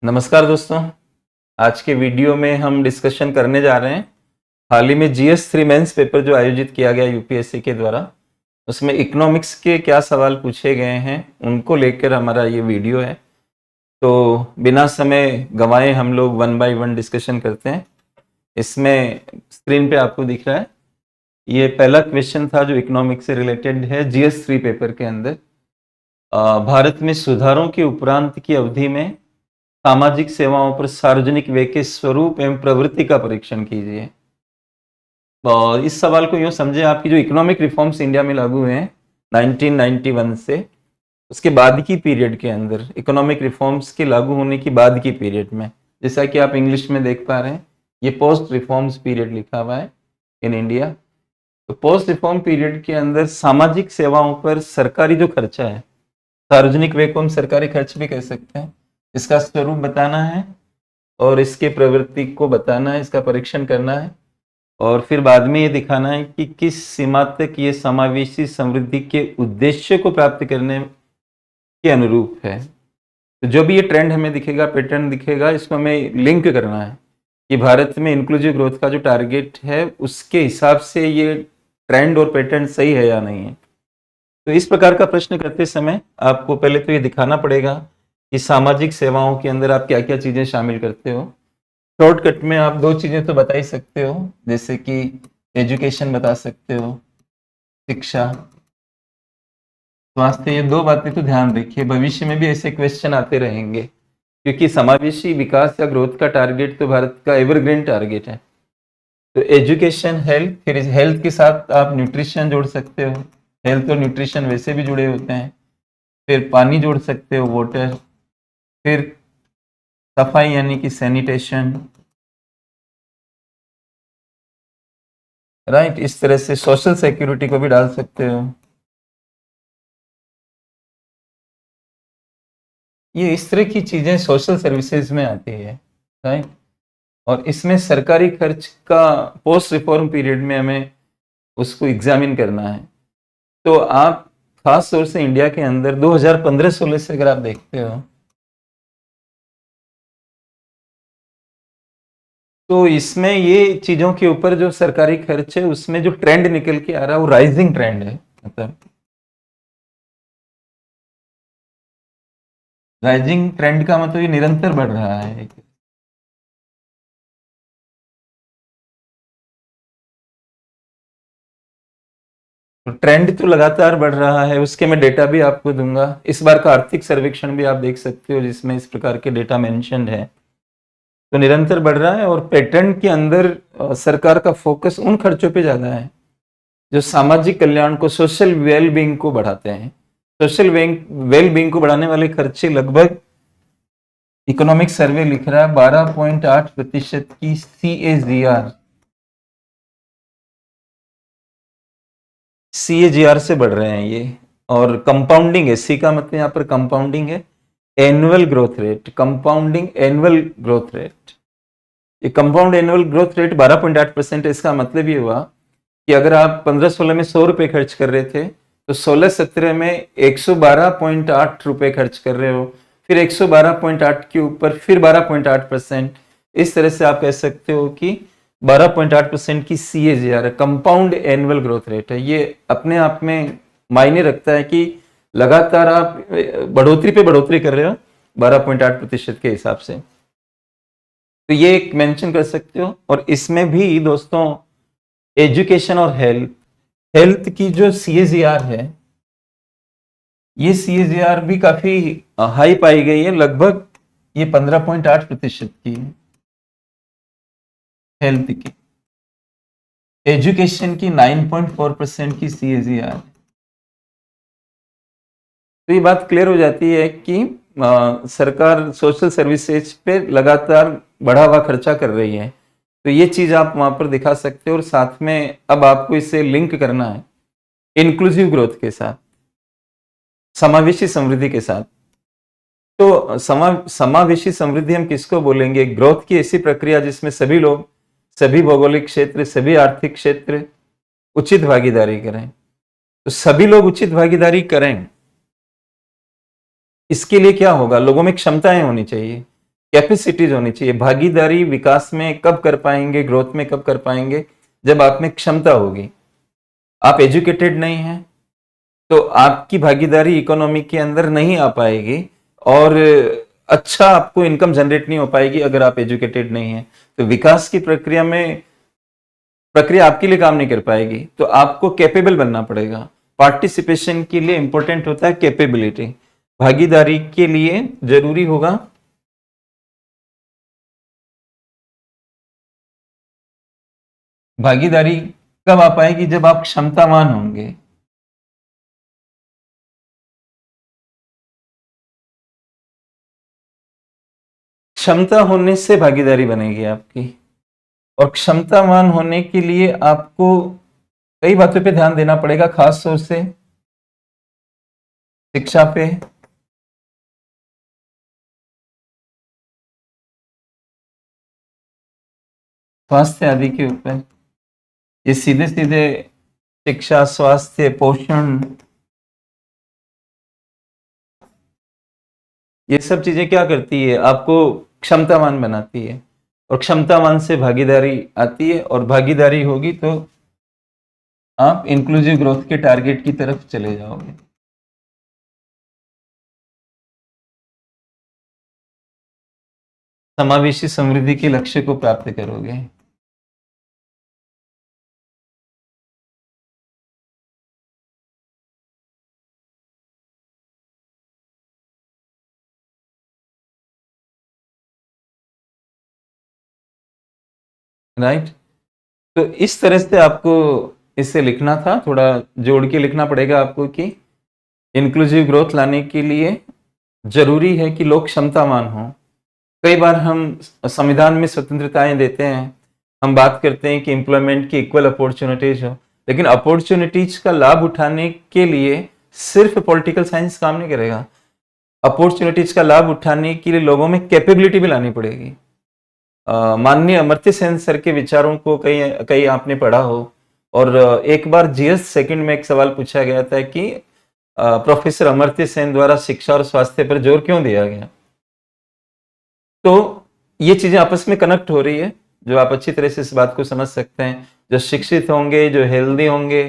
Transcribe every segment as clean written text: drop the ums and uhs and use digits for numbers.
नमस्कार दोस्तों। आज के वीडियो में हम डिस्कशन करने जा रहे हैं हाल ही में GS3 मेंस पेपर जो आयोजित किया गया यूपीएससी के द्वारा। उसमें इकोनॉमिक्स के क्या सवाल पूछे गए हैं उनको लेकर हमारा ये वीडियो है। तो बिना समय गंवाए हम लोग वन बाय वन डिस्कशन करते हैं। इसमें स्क्रीन पे आपको दिख रहा है, ये पहला क्वेश्चन था जो इकोनॉमिक्स से रिलेटेड है GS3 पेपर के अंदर। भारत में सुधारों के उपरांत की अवधि में सामाजिक सेवाओं पर सार्वजनिक व्यय के स्वरूप एवं प्रवृत्ति का परीक्षण कीजिए। और इस सवाल को यूं समझे, आपकी जो इकोनॉमिक रिफॉर्म्स इंडिया में लागू हुए हैं 1991 से, उसके बाद की पीरियड के अंदर, इकोनॉमिक रिफॉर्म्स के लागू होने की बाद की पीरियड में, जैसा कि आप इंग्लिश में देख पा रहे हैं, ये पोस्ट रिफॉर्म्स पीरियड लिखा हुआ है इन इंडिया। तो पोस्ट रिफॉर्म पीरियड के अंदर सामाजिक सेवाओं पर सरकारी जो खर्चा है, सार्वजनिक व्यय को हम सरकारी खर्च भी कह सकते हैं, इसका स्वरूप बताना है और इसके प्रवृत्ति को बताना है, इसका परीक्षण करना है और फिर बाद में ये दिखाना है कि किस सीमा तक ये समावेशी समृद्धि के उद्देश्य को प्राप्त करने के अनुरूप है। तो जो भी ये ट्रेंड हमें दिखेगा, पैटर्न दिखेगा, इसको हमें लिंक करना है कि भारत में इंक्लूसिव ग्रोथ का जो टारगेट है उसके हिसाब से ये ट्रेंड और पैटर्न सही है या नहीं है। तो इस प्रकार का प्रश्न करते समय आपको पहले तो ये दिखाना पड़ेगा कि सामाजिक सेवाओं के अंदर आप क्या क्या चीजें शामिल करते हो। शॉर्टकट में आप दो चीजें तो बता ही सकते हो, जैसे कि एजुकेशन बता सकते हो, शिक्षा, स्वास्थ्य। ये दो बातें तो ध्यान रखिए, भविष्य में भी ऐसे क्वेश्चन आते रहेंगे क्योंकि समावेशी विकास या ग्रोथ का टारगेट तो भारत का एवरग्रीन टारगेट है। तो एजुकेशन, हेल्थ, फिर हेल्थ के साथ आप न्यूट्रिशन जोड़ सकते हो, हेल्थ और न्यूट्रिशन वैसे भी जुड़े होते हैं। फिर पानी जोड़ सकते हो, वाटर, फिर सफाई यानी कि सैनिटेशन, राइट। इस तरह से सोशल सिक्योरिटी को भी डाल सकते हो। ये इस तरह की चीजें सोशल सर्विसेज में आती है, राइट। और इसमें सरकारी खर्च का पोस्ट रिफॉर्म पीरियड में हमें उसको एग्जामिन करना है। तो आप खास तौर से इंडिया के अंदर 2015-16 से अगर आप देखते हो तो इसमें ये चीजों के ऊपर जो सरकारी खर्च है उसमें जो ट्रेंड निकल के आ रहा है वो राइजिंग ट्रेंड है। मतलब राइजिंग ट्रेंड का मतलब ये निरंतर बढ़ रहा है। तो ट्रेंड तो लगातार बढ़ रहा है, उसके मैं डेटा भी आपको दूंगा। इस बार का आर्थिक सर्वेक्षण भी आप देख सकते हो जिसमें इस प्रकार के डेटा मेंशन है। तो निरंतर बढ़ रहा है और पैटर्न के अंदर सरकार का फोकस उन खर्चों पे ज्यादा है जो सामाजिक कल्याण को, सोशल वेलबींग को बढ़ाते हैं। सोशल वेलबींग को बढ़ाने वाले खर्चे लगभग, इकोनॉमिक सर्वे लिख रहा है 12.8% की CAGR से बढ़ रहे हैं ये। और कंपाउंडिंग है, सी का मतलब यहाँ पर कंपाउंडिंग है, annual growth rate, compounding annual growth rate. ये कंपाउंड एनुअल ग्रोथ रेट 12.8%। इसका मतलब ये हुआ कि अगर आप 15-16 में 100 रुपए खर्च कर रहे थे तो 16-17 में 112.8 रुपए खर्च कर रहे हो, फिर 112.8 के ऊपर फिर 12.8%। इस तरह से आप कह सकते हो कि 12.8% की CAGR compound annual growth rate है। ये अपने आप में मायने रखता है कि लगातार आप बढ़ोतरी पे बढ़ोतरी कर रहे हो 12.8% के हिसाब से। तो ये एक मेंशन कर सकते हो। और इसमें भी दोस्तों एजुकेशन और हेल्थ, हेल्थ की जो CAGR है, ये CAGR भी काफी हाई पाई गई है, लगभग ये 15.8% की है हेल्थ की। एजुकेशन की 9.4% की CAGR। तो ये बात क्लियर हो जाती है कि सरकार सोशल सर्विसेज पे लगातार बढ़ा हुआ खर्चा कर रही है। तो ये चीज आप वहां पर दिखा सकते हो और साथ में अब आपको इसे लिंक करना है इंक्लूसिव ग्रोथ के साथ, समावेशी समृद्धि के साथ। तो समावेशी समृद्धि हम किसको बोलेंगे? ग्रोथ की ऐसी प्रक्रिया जिसमें सभी लोग, सभी भौगोलिक क्षेत्र, सभी आर्थिक क्षेत्र उचित भागीदारी करें। तो सभी लोग उचित भागीदारी करें, इसके लिए क्या होगा? लोगों में क्षमताएं होनी चाहिए कैपेसिटीज होनी चाहिए। भागीदारी विकास में कब कर पाएंगे, ग्रोथ में कब कर पाएंगे, जब आप में क्षमता होगी। आप एजुकेटेड नहीं हैं तो आपकी भागीदारी इकोनॉमी के अंदर नहीं आ पाएगी और अच्छा आपको इनकम जनरेट नहीं हो पाएगी अगर आप एजुकेटेड नहीं हैं। तो विकास की प्रक्रिया आपके लिए काम नहीं कर पाएगी। तो आपको कैपेबल बनना पड़ेगा। पार्टिसिपेशन के लिए इंपॉर्टेंट होता है कैपेबिलिटी। भागीदारी के लिए जरूरी होगा भागीदारी कब आ पाएगी, जब आप क्षमतावान होंगे। क्षमता होने से भागीदारी बनेगी आपकी, और क्षमतावान होने के लिए आपको कई बातों पे ध्यान देना पड़ेगा, खास तौर से शिक्षा पे, स्वास्थ्य आदि के ऊपर। ये सीधे सीधे शिक्षा, स्वास्थ्य, पोषण, ये सब चीजें क्या करती है, आपको क्षमतावान बनाती है, और क्षमतावान से भागीदारी आती है, और भागीदारी होगी तो आप इंक्लूसिव ग्रोथ के टारगेट की तरफ चले जाओगे। समावेशी समृद्धि के लक्ष्य को प्राप्त करोगे। राइट। तो इस तरह से आपको इसे लिखना था, थोड़ा जोड़ के लिखना पड़ेगा आपको कि इंक्लूसिव ग्रोथ लाने के लिए जरूरी है कि लोग क्षमतावान हों। कई बार हम संविधान में स्वतंत्रताएं देते हैं, हम बात करते हैं कि एम्प्लॉयमेंट की इक्वल अपॉर्चुनिटीज हो, लेकिन अपॉर्चुनिटीज का लाभ उठाने के लिए सिर्फ पॉलिटिकल साइंस काम नहीं करेगा। अपॉर्चुनिटीज का लाभ उठाने के लिए लोगों में कैपेबिलिटी भी लानी पड़ेगी। माननीय अमर्त्य सेन सर के विचारों को कई कई आपने पढ़ा हो, और एक बार जीएस सेकंड में एक सवाल पूछा गया था कि प्रोफेसर अमर्त्य सेन द्वारा शिक्षा और स्वास्थ्य पर जोर क्यों दिया गया। तो ये चीजें आपस में कनेक्ट हो रही है, जो आप अच्छी तरह से इस बात को समझ सकते हैं। जो शिक्षित होंगे, जो हेल्दी होंगे,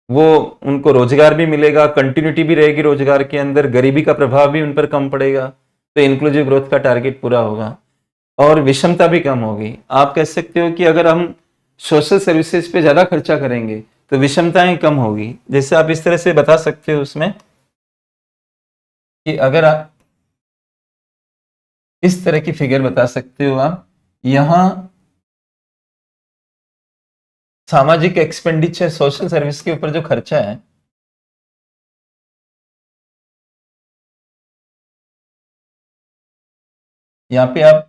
वो उनको रोजगार भी मिलेगा, कंटिन्यूटी भी रहेगी रोजगार के अंदर, गरीबी का प्रभाव भी उन पर कम पड़ेगा, तो इंक्लूसिव ग्रोथ का टारगेट पूरा होगा, और विषमता भी कम होगी। आप कह सकते हो कि अगर हम सोशल सर्विसेज पे ज्यादा खर्चा करेंगे तो विषमताएं कम होगी। जैसे आप इस तरह से बता सकते हो उसमें कि अगर आप इस तरह की फिगर बता सकते हो, आप यहां सामाजिक एक्सपेंडिचर सोशल सर्विस के ऊपर जो खर्चा है, यहाँ पे आप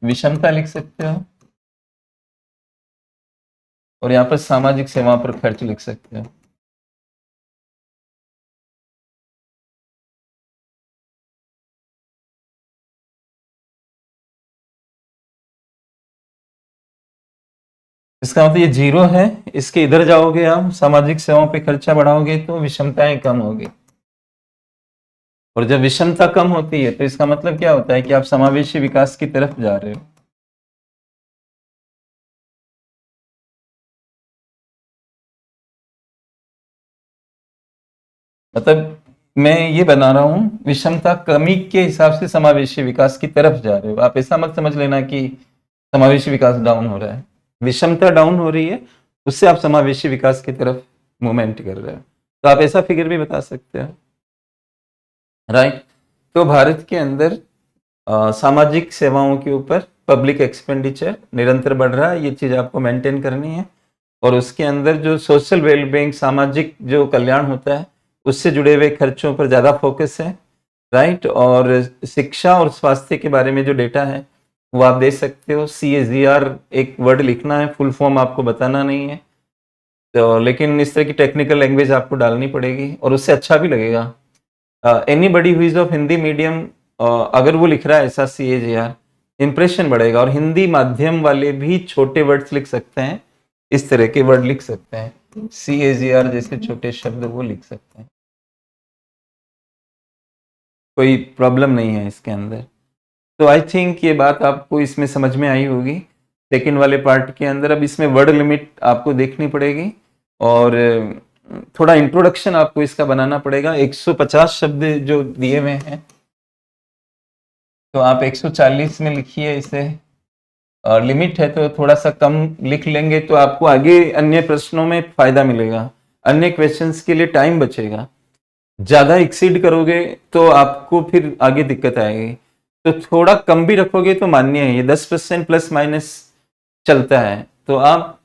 विषमता लिख सकते हो, और यहाँ पर सामाजिक सेवा पर खर्च लिख सकते हो। इसका मतलब ये जीरो है, इसके इधर जाओगे आप, सामाजिक सेवाओं पे खर्चा बढ़ाओगे तो विषमताएं कम होगी। और जब विषमता कम होती है तो इसका मतलब क्या होता है कि आप समावेशी विकास की तरफ जा रहे हो। मतलब मैं ये बना रहा हूं, विषमता कमी के हिसाब से समावेशी विकास की तरफ जा रहे हो। आप ऐसा मत समझ लेना कि समावेशी विकास डाउन हो रहा है। विषमता डाउन हो रही है, उससे आप समावेशी विकास की तरफ मूवमेंट कर रहे हो। तो आप ऐसा फिगर भी बता सकते हो। राइट। तो भारत के अंदर सामाजिक सेवाओं के ऊपर पब्लिक एक्सपेंडिचर निरंतर बढ़ रहा है, ये चीज आपको मेंटेन करनी है। और उसके अंदर जो सोशल वेलबींग, सामाजिक जो कल्याण होता है, उससे जुड़े हुए खर्चों पर ज्यादा फोकस है। राइट। और शिक्षा और स्वास्थ्य के बारे में जो डेटा है वो आप दे सकते हो। CAGR एक वर्ड लिखना है, फुल फॉर्म आपको बताना नहीं है, तो लेकिन इस तरह की टेक्निकल लैंग्वेज आपको डालनी पड़ेगी और उससे अच्छा भी लगेगा। Anybody who is of Hindi medium, अगर वो लिख रहा है ऐसा CAGR, इंप्रेशन बढ़ेगा। और हिंदी माध्यम वाले भी छोटे वर्ड्स लिख सकते हैं, इस तरह के वर्ड लिख सकते हैं, CAGR जैसे छोटे शब्द वो लिख सकते हैं, कोई प्रॉब्लम नहीं है इसके अंदर। तो आई थिंक ये बात आपको इसमें समझ में आई होगी सेकेंड वाले पार्ट के अंदर। अब इसमें वर्ड लिमिट आपको देखनी पड़ेगी और थोड़ा इंट्रोडक्शन आपको इसका बनाना पड़ेगा। 150 शब्द जो दिए हुए हैं तो आप 140 में लिखिए इसे, और लिमिट है तो थोड़ा सा कम लिख लेंगे तो आपको आगे अन्य प्रश्नों में फायदा मिलेगा, अन्य क्वेश्चंस के लिए टाइम बचेगा। ज्यादा एक्सीड करोगे तो आपको फिर आगे दिक्कत आएगी, तो थोड़ा कम भी रखोगे तो मान्य है, ये 10% प्लस माइनस चलता है। तो आप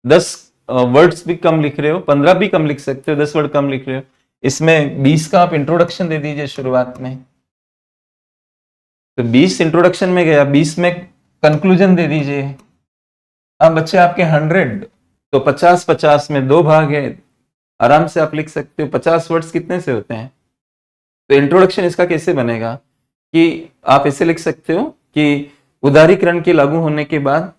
10 वर्ड्स भी कम लिख रहे हो, 15 भी कम लिख सकते हो, 10 वर्ड कम लिख रहे हो, इसमें 20 का आप इंट्रोडक्शन दे दीजिए शुरुआत में। तो 20 इंट्रोडक्शन में गया, 20 में कंक्लूजन दे दीजिए। अब बच्चे आपके 100, तो 50-50 में 2 भाग है, आराम से आप लिख सकते हो। 50 वर्ड्स कितने से होते हैं? तो इंट्रोडक्शन इसका कैसे बनेगा कि आप ऐसे लिख सकते हो कि उदारीकरण के लागू होने के बाद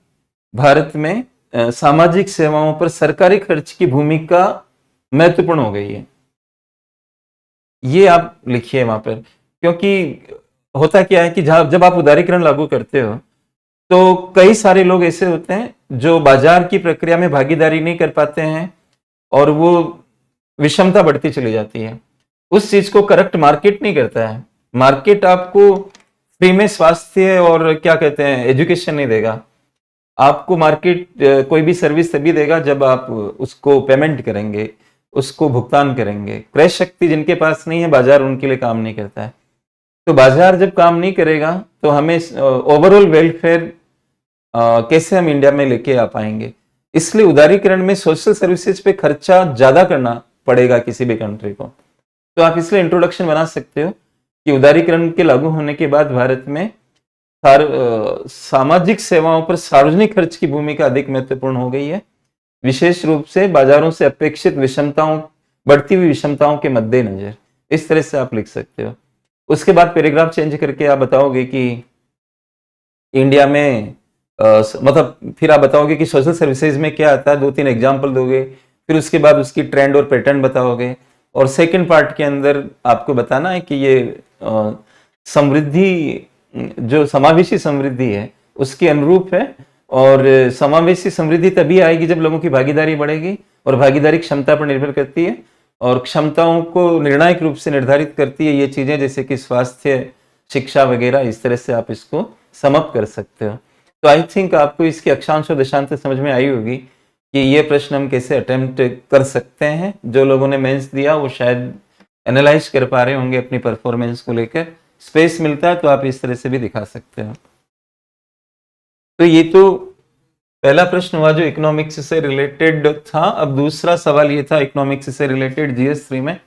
भारत में सामाजिक सेवाओं पर सरकारी खर्च की भूमिका महत्वपूर्ण हो गई है, ये आप लिखिए वहां पर। क्योंकि होता क्या है कि जब आप उदारीकरण लागू करते हो तो कई सारे लोग ऐसे होते हैं जो बाजार की प्रक्रिया में भागीदारी नहीं कर पाते हैं और वो विषमता बढ़ती चली जाती है। उस चीज को करेक्ट मार्केट नहीं करता है। मार्केट आपको फ्री में स्वास्थ्य और क्या कहते हैं एजुकेशन नहीं देगा। आपको मार्केट कोई भी सर्विस तभी देगा जब आप उसको पेमेंट करेंगे, उसको भुगतान करेंगे। क्रय शक्ति जिनके पास नहीं है, बाजार उनके लिए काम नहीं करता है। तो बाजार जब काम नहीं करेगा तो हमें ओवरऑल वेलफेयर कैसे हम इंडिया में लेके आ पाएंगे। इसलिए उदारीकरण में सोशल सर्विसेज पे खर्चा ज्यादा करना पड़ेगा किसी भी कंट्री को। तो आप इसलिए इंट्रोडक्शन बना सकते हो कि उदारीकरण के लागू होने के बाद भारत में सामाजिक सेवाओं पर सार्वजनिक खर्च की भूमिका अधिक महत्वपूर्ण हो गई है, विशेष रूप से बाजारों से अपेक्षित विषमताओं, बढ़ती हुई विषमताओं के मद्देनजर। इस तरह से आप लिख सकते हो। उसके बाद पैराग्राफ चेंज करके आप बताओगे कि इंडिया में मतलब फिर आप बताओगे कि सोशल सर्विसेज में क्या आता है, 2-3 एग्जाम्पल दोगे, फिर उसके बाद उसकी ट्रेंड और पैटर्न बताओगे। और सेकंड पार्ट के अंदर आपको बताना है कि ये समृद्धि जो समावेशी समृद्धि है उसके अनुरूप है, और समावेशी समृद्धि तभी आएगी जब लोगों की भागीदारी बढ़ेगी, और भागीदारी क्षमता पर निर्भर करती है और क्षमताओं को निर्णायक रूप से निर्धारित करती है ये चीजें, जैसे कि स्वास्थ्य, शिक्षा वगैरह। इस तरह से आप इसको समअप कर सकते हो। तो आई थिंक आपको इसकी अक्षांश और दशांश समझ में आई होगी कि ये प्रश्न हम कैसे अटेम्प्ट कर सकते हैं। जो लोगों ने मेंस दिया वो शायद एनालाइज कर पा रहे होंगे अपनी परफॉर्मेंस को लेकर। स्पेस मिलता है तो आप इस तरह से भी दिखा सकते हो। तो ये तो पहला प्रश्न हुआ जो इकोनॉमिक्स से रिलेटेड था। अब दूसरा सवाल ये था इकोनॉमिक्स से रिलेटेड GS3 में,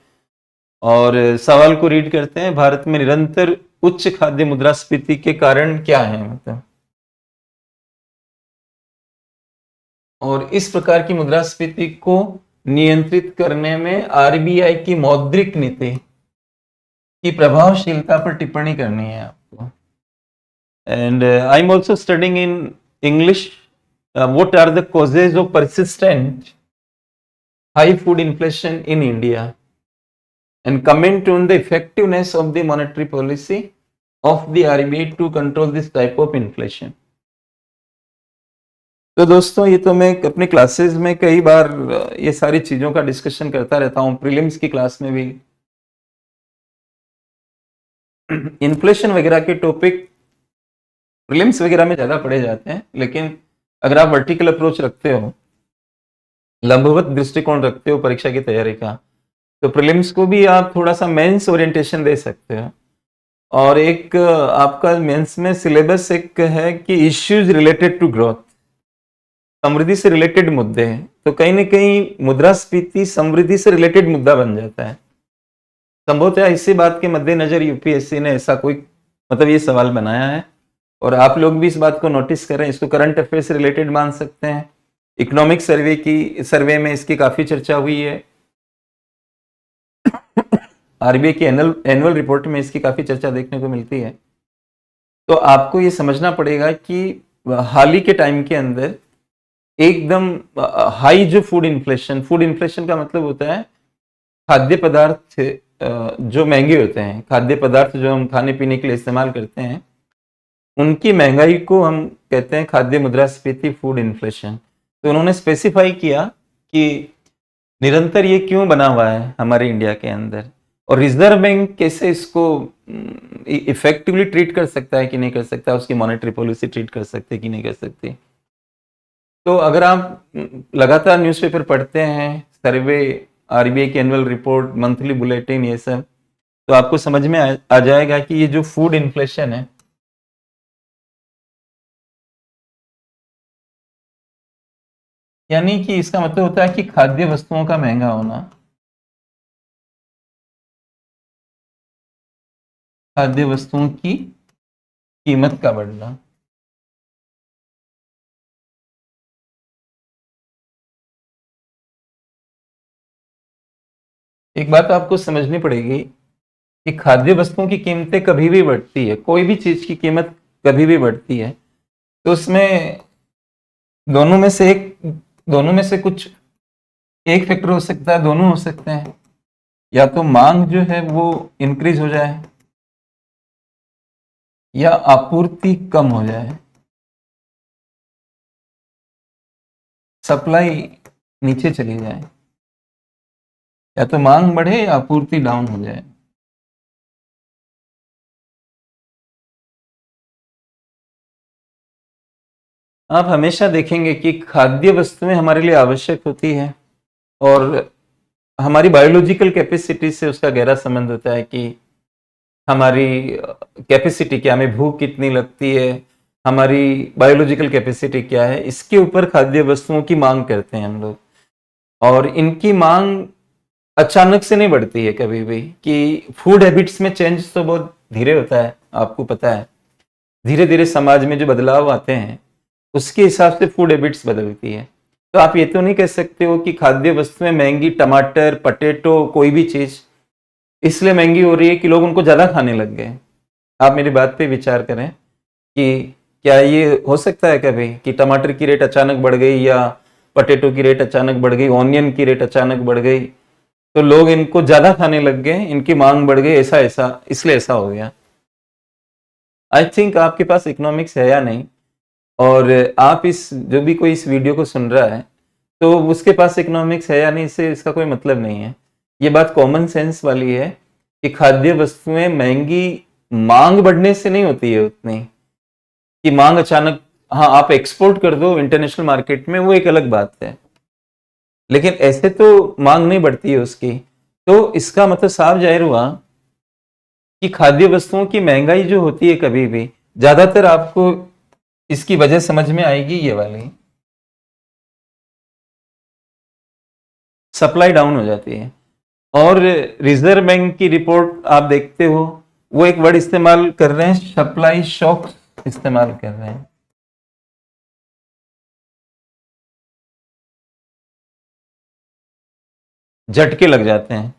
और सवाल को रीड करते हैं। भारत में निरंतर उच्च खाद्य मुद्रास्फीति के कारण क्या है, मतलब, और इस प्रकार की मुद्रास्फीति को नियंत्रित करने में RBI की मौद्रिक नीति की प्रभावशीलता पर टिप्पणी करनी है आपको। And I am also studying in English what are the causes of persistent high food inflation in India and comment on the effectiveness of the monetary policy of the RBI to control this type of inflation। तो दोस्तों ये तो मैं अपनी classes में कई बार ये सारी चीजों का डिस्कशन करता रहता हूँ, प्रीलिम्स की क्लास में भी। इन्फ्लेशन वगैरह के टॉपिक प्रीलिम्स वगैरह में ज्यादा पढ़े जाते हैं, लेकिन अगर आप वर्टिकल अप्रोच रखते हो, लंबवत दृष्टिकोण रखते हो परीक्षा की तैयारी का, तो प्रीलिम्स को भी आप थोड़ा सा मेंस ओरिएंटेशन दे सकते हो। और एक आपका मेंस में सिलेबस एक है कि इश्यूज रिलेटेड टू ग्रोथ, समृद्धि से रिलेटेड मुद्दे हैं। तो कहीं ना कहीं मुद्रास्फीति समृद्धि से रिलेटेड मुद्दा बन जाता है। संभवतः इसी बात के मद्देनजर यूपीएससी ने ऐसा कोई मतलब ये सवाल बनाया है, और आप लोग भी इस बात को नोटिस करें। इसको करंट अफेयर से रिलेटेड मान सकते हैं। इकोनॉमिक सर्वे में इसकी काफी चर्चा हुई है। आरबीआई की एनुअल रिपोर्ट में इसकी काफी चर्चा देखने को मिलती है। तो आपको ये समझना पड़ेगा कि हाल ही के टाइम के अंदर एकदम हाई जो फूड इन्फ्लेशन का मतलब होता है खाद्य पदार्थ जो महंगे होते हैं, खाद्य पदार्थ जो हम खाने पीने के लिए इस्तेमाल करते हैं उनकी महंगाई को हम कहते हैं खाद्य मुद्रास्फीति, फूड इन्फ्लेशन। तो उन्होंने स्पेसिफाई किया कि निरंतर ये क्यों बना हुआ है हमारे इंडिया के अंदर, और रिजर्व बैंक कैसे इसको इफेक्टिवली ट्रीट कर सकता है कि नहीं कर सकता, उसकी मॉनेटरी पॉलिसी ट्रीट कर सकते कि नहीं कर सकती। तो अगर आप लगातार न्यूज़पेपर पढ़ते हैं, सर्वे, आरबीआई की एनुअल रिपोर्ट, मंथली बुलेटिन, ये सब, तो आपको समझ में आ जाएगा कि ये जो फूड इन्फ्लेशन है, यानी कि इसका मतलब होता है कि खाद्य वस्तुओं का महंगा होना, खाद्य वस्तुओं की कीमत का बढ़ना। एक बात आपको समझनी पड़ेगी कि खाद्य वस्तुओं की कीमतें कभी भी बढ़ती है, कोई भी चीज की कीमत कभी भी बढ़ती है, तो उसमें दोनों में से एक, दोनों में से कुछ एक फैक्टर हो सकता है, दोनों हो सकते हैं। या तो मांग जो है वो इंक्रीज हो जाए, या आपूर्ति कम हो जाए, सप्लाई नीचे चली जाए, या तो मांग बढ़े या आपूर्ति डाउन हो जाए। आप हमेशा देखेंगे कि खाद्य वस्तुएं हमारे लिए आवश्यक होती है, और हमारी बायोलॉजिकल कैपेसिटी से उसका गहरा संबंध होता है कि हमारी कैपेसिटी क्या, हमें भूख कितनी लगती है, हमारी बायोलॉजिकल कैपेसिटी क्या है, इसके ऊपर खाद्य वस्तुओं की मांग करते हैं हम लोग। और इनकी मांग अचानक से नहीं बढ़ती है कभी भी, कि फूड हैबिट्स में चेंज तो बहुत धीरे होता है, आपको पता है। धीरे धीरे समाज में जो बदलाव आते हैं उसके हिसाब से फूड हैबिट्स बदलती है। तो आप ये तो नहीं कह सकते हो कि खाद्य वस्तुएं महंगी, टमाटर, पटेटो, कोई भी चीज इसलिए महंगी हो रही है कि लोग उनको ज्यादा खाने लग गए। आप मेरी बात पे विचार करें कि क्या ये हो सकता है कभी कि टमाटर की रेट अचानक बढ़ गई, या पटेटो की रेट अचानक बढ़ गई, ऑनियन की रेट अचानक बढ़ गई, तो लोग इनको ज्यादा खाने लग गए, इनकी मांग बढ़ गई, ऐसा ऐसा इसलिए ऐसा हो गया। आई थिंक आपके पास इकोनॉमिक्स है या नहीं, और आप इस जो भी कोई इस वीडियो को सुन रहा है, तो उसके पास इकोनॉमिक्स है या नहीं, इससे इसका कोई मतलब नहीं है। ये बात कॉमन सेंस वाली है कि खाद्य वस्तुएं महंगी मांग बढ़ने से नहीं होती है उतनी, कि मांग अचानक, हाँ आप एक्सपोर्ट कर दो इंटरनेशनल मार्केट में, वो एक अलग बात है, लेकिन ऐसे तो मांग नहीं बढ़ती है उसकी। तो इसका मतलब साफ जाहिर हुआ कि खाद्य वस्तुओं की महंगाई जो होती है कभी भी, ज्यादातर आपको इसकी वजह समझ में आएगी ये वाली, सप्लाई डाउन हो जाती है। और रिजर्व बैंक की रिपोर्ट आप देखते हो, वो एक वर्ड इस्तेमाल कर रहे हैं, सप्लाई शॉक इस्तेमाल कर रहे हैं। झटके लग जाते हैं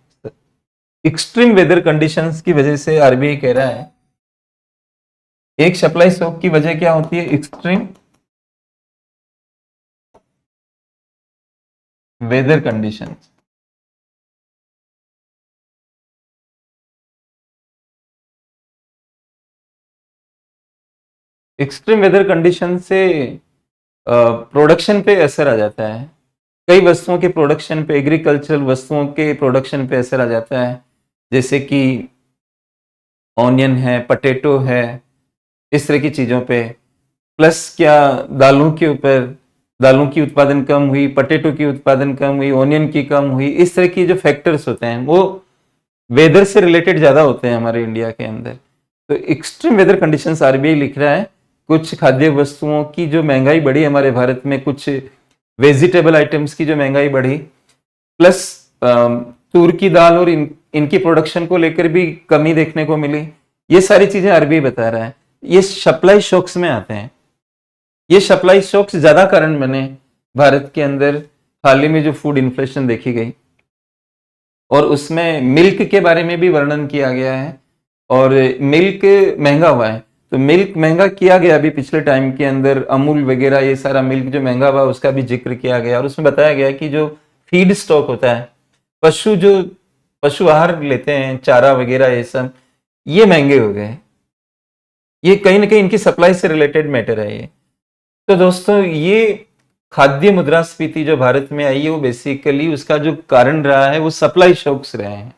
एक्सट्रीम वेदर कंडीशंस की वजह से, आरबीआई कह रहा है। एक सप्लाई शॉक की वजह क्या होती है? Extreme weather conditions. Extreme weather condition से प्रोडक्शन पे असर आ जाता है, कई वस्तुओं के प्रोडक्शन पे, एग्रीकल्चरल वस्तुओं के प्रोडक्शन पे असर आ जाता है, जैसे कि ऑनियन है, पटेटो है, इस तरह की चीज़ों पे। प्लस क्या, दालों के ऊपर, दालों की उत्पादन कम हुई, पटेटो की उत्पादन कम हुई, ऑनियन की कम हुई, इस तरह की जो फैक्टर्स होते हैं वो वेदर से रिलेटेड ज़्यादा होते हैं हमारे इंडिया के अंदर। तो एक्सट्रीम वेदर कंडीशंस, आरबीआई लिख रहा है, कुछ खाद्य वस्तुओं की जो महंगाई बढ़ी हमारे भारत में, कुछ वेजिटेबल आइटम्स की जो महंगाई बढ़ी, प्लस तूर की दाल और इनकी प्रोडक्शन को लेकर भी कमी देखने को मिली, ये सारी चीजें आरबीआई बता रहा है। ये सप्लाई शॉक्स में आते हैं, ये सप्लाई शॉक्स ज्यादा कारण बने भारत के अंदर हाल ही में जो फूड इन्फ्लेशन देखी गई। और उसमें मिल्क के बारे में भी वर्णन किया गया है, और मिल्क महंगा हुआ है, तो मिल्क महंगा किया गया अभी पिछले टाइम के अंदर, अमूल वगैरह ये सारा मिल्क जो महंगा हुआ उसका भी जिक्र किया गया, और उसमें बताया गया कि जो फीड स्टॉक होता है, पशु जो पशु आहार लेते हैं, चारा वगैरह ये सब, ये महंगे हो गए, ये कहीं ना कहीं इनकी सप्लाई से रिलेटेड मैटर है ये। तो दोस्तों, ये खाद्य मुद्रास्फीति जो भारत में आई है, वो बेसिकली उसका जो कारण रहा है वो सप्लाई शॉक्स रहे हैं।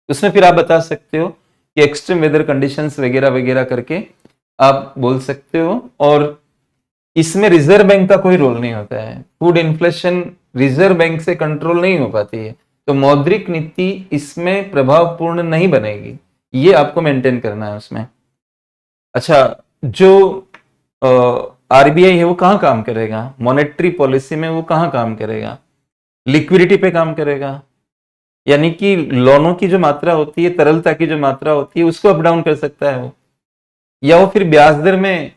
उसमें फिर आप बता सकते हो कि एक्सट्रीम वेदर कंडीशंस वगैरह वगैरह करके आप बोल सकते हो। और इसमें रिजर्व बैंक का कोई रोल नहीं होता है। फूड इन्फ्लेशन रिजर्व बैंक से कंट्रोल नहीं हो पाती है, तो मौद्रिक नीति इसमें प्रभावपूर्ण नहीं बनेगी। ये आपको मेंटेन करना है उसमें। अच्छा, जो आरबीआई है वो कहाँ काम करेगा? मॉनेटरी पॉलिसी में वो कहाँ काम करेगा? लिक्विडिटी पे काम करेगा, यानी कि लोनों की जो मात्रा होती है, तरलता की जो मात्रा होती है, उसको अप डाउन कर सकता है वो, या वो फिर ब्याज दर में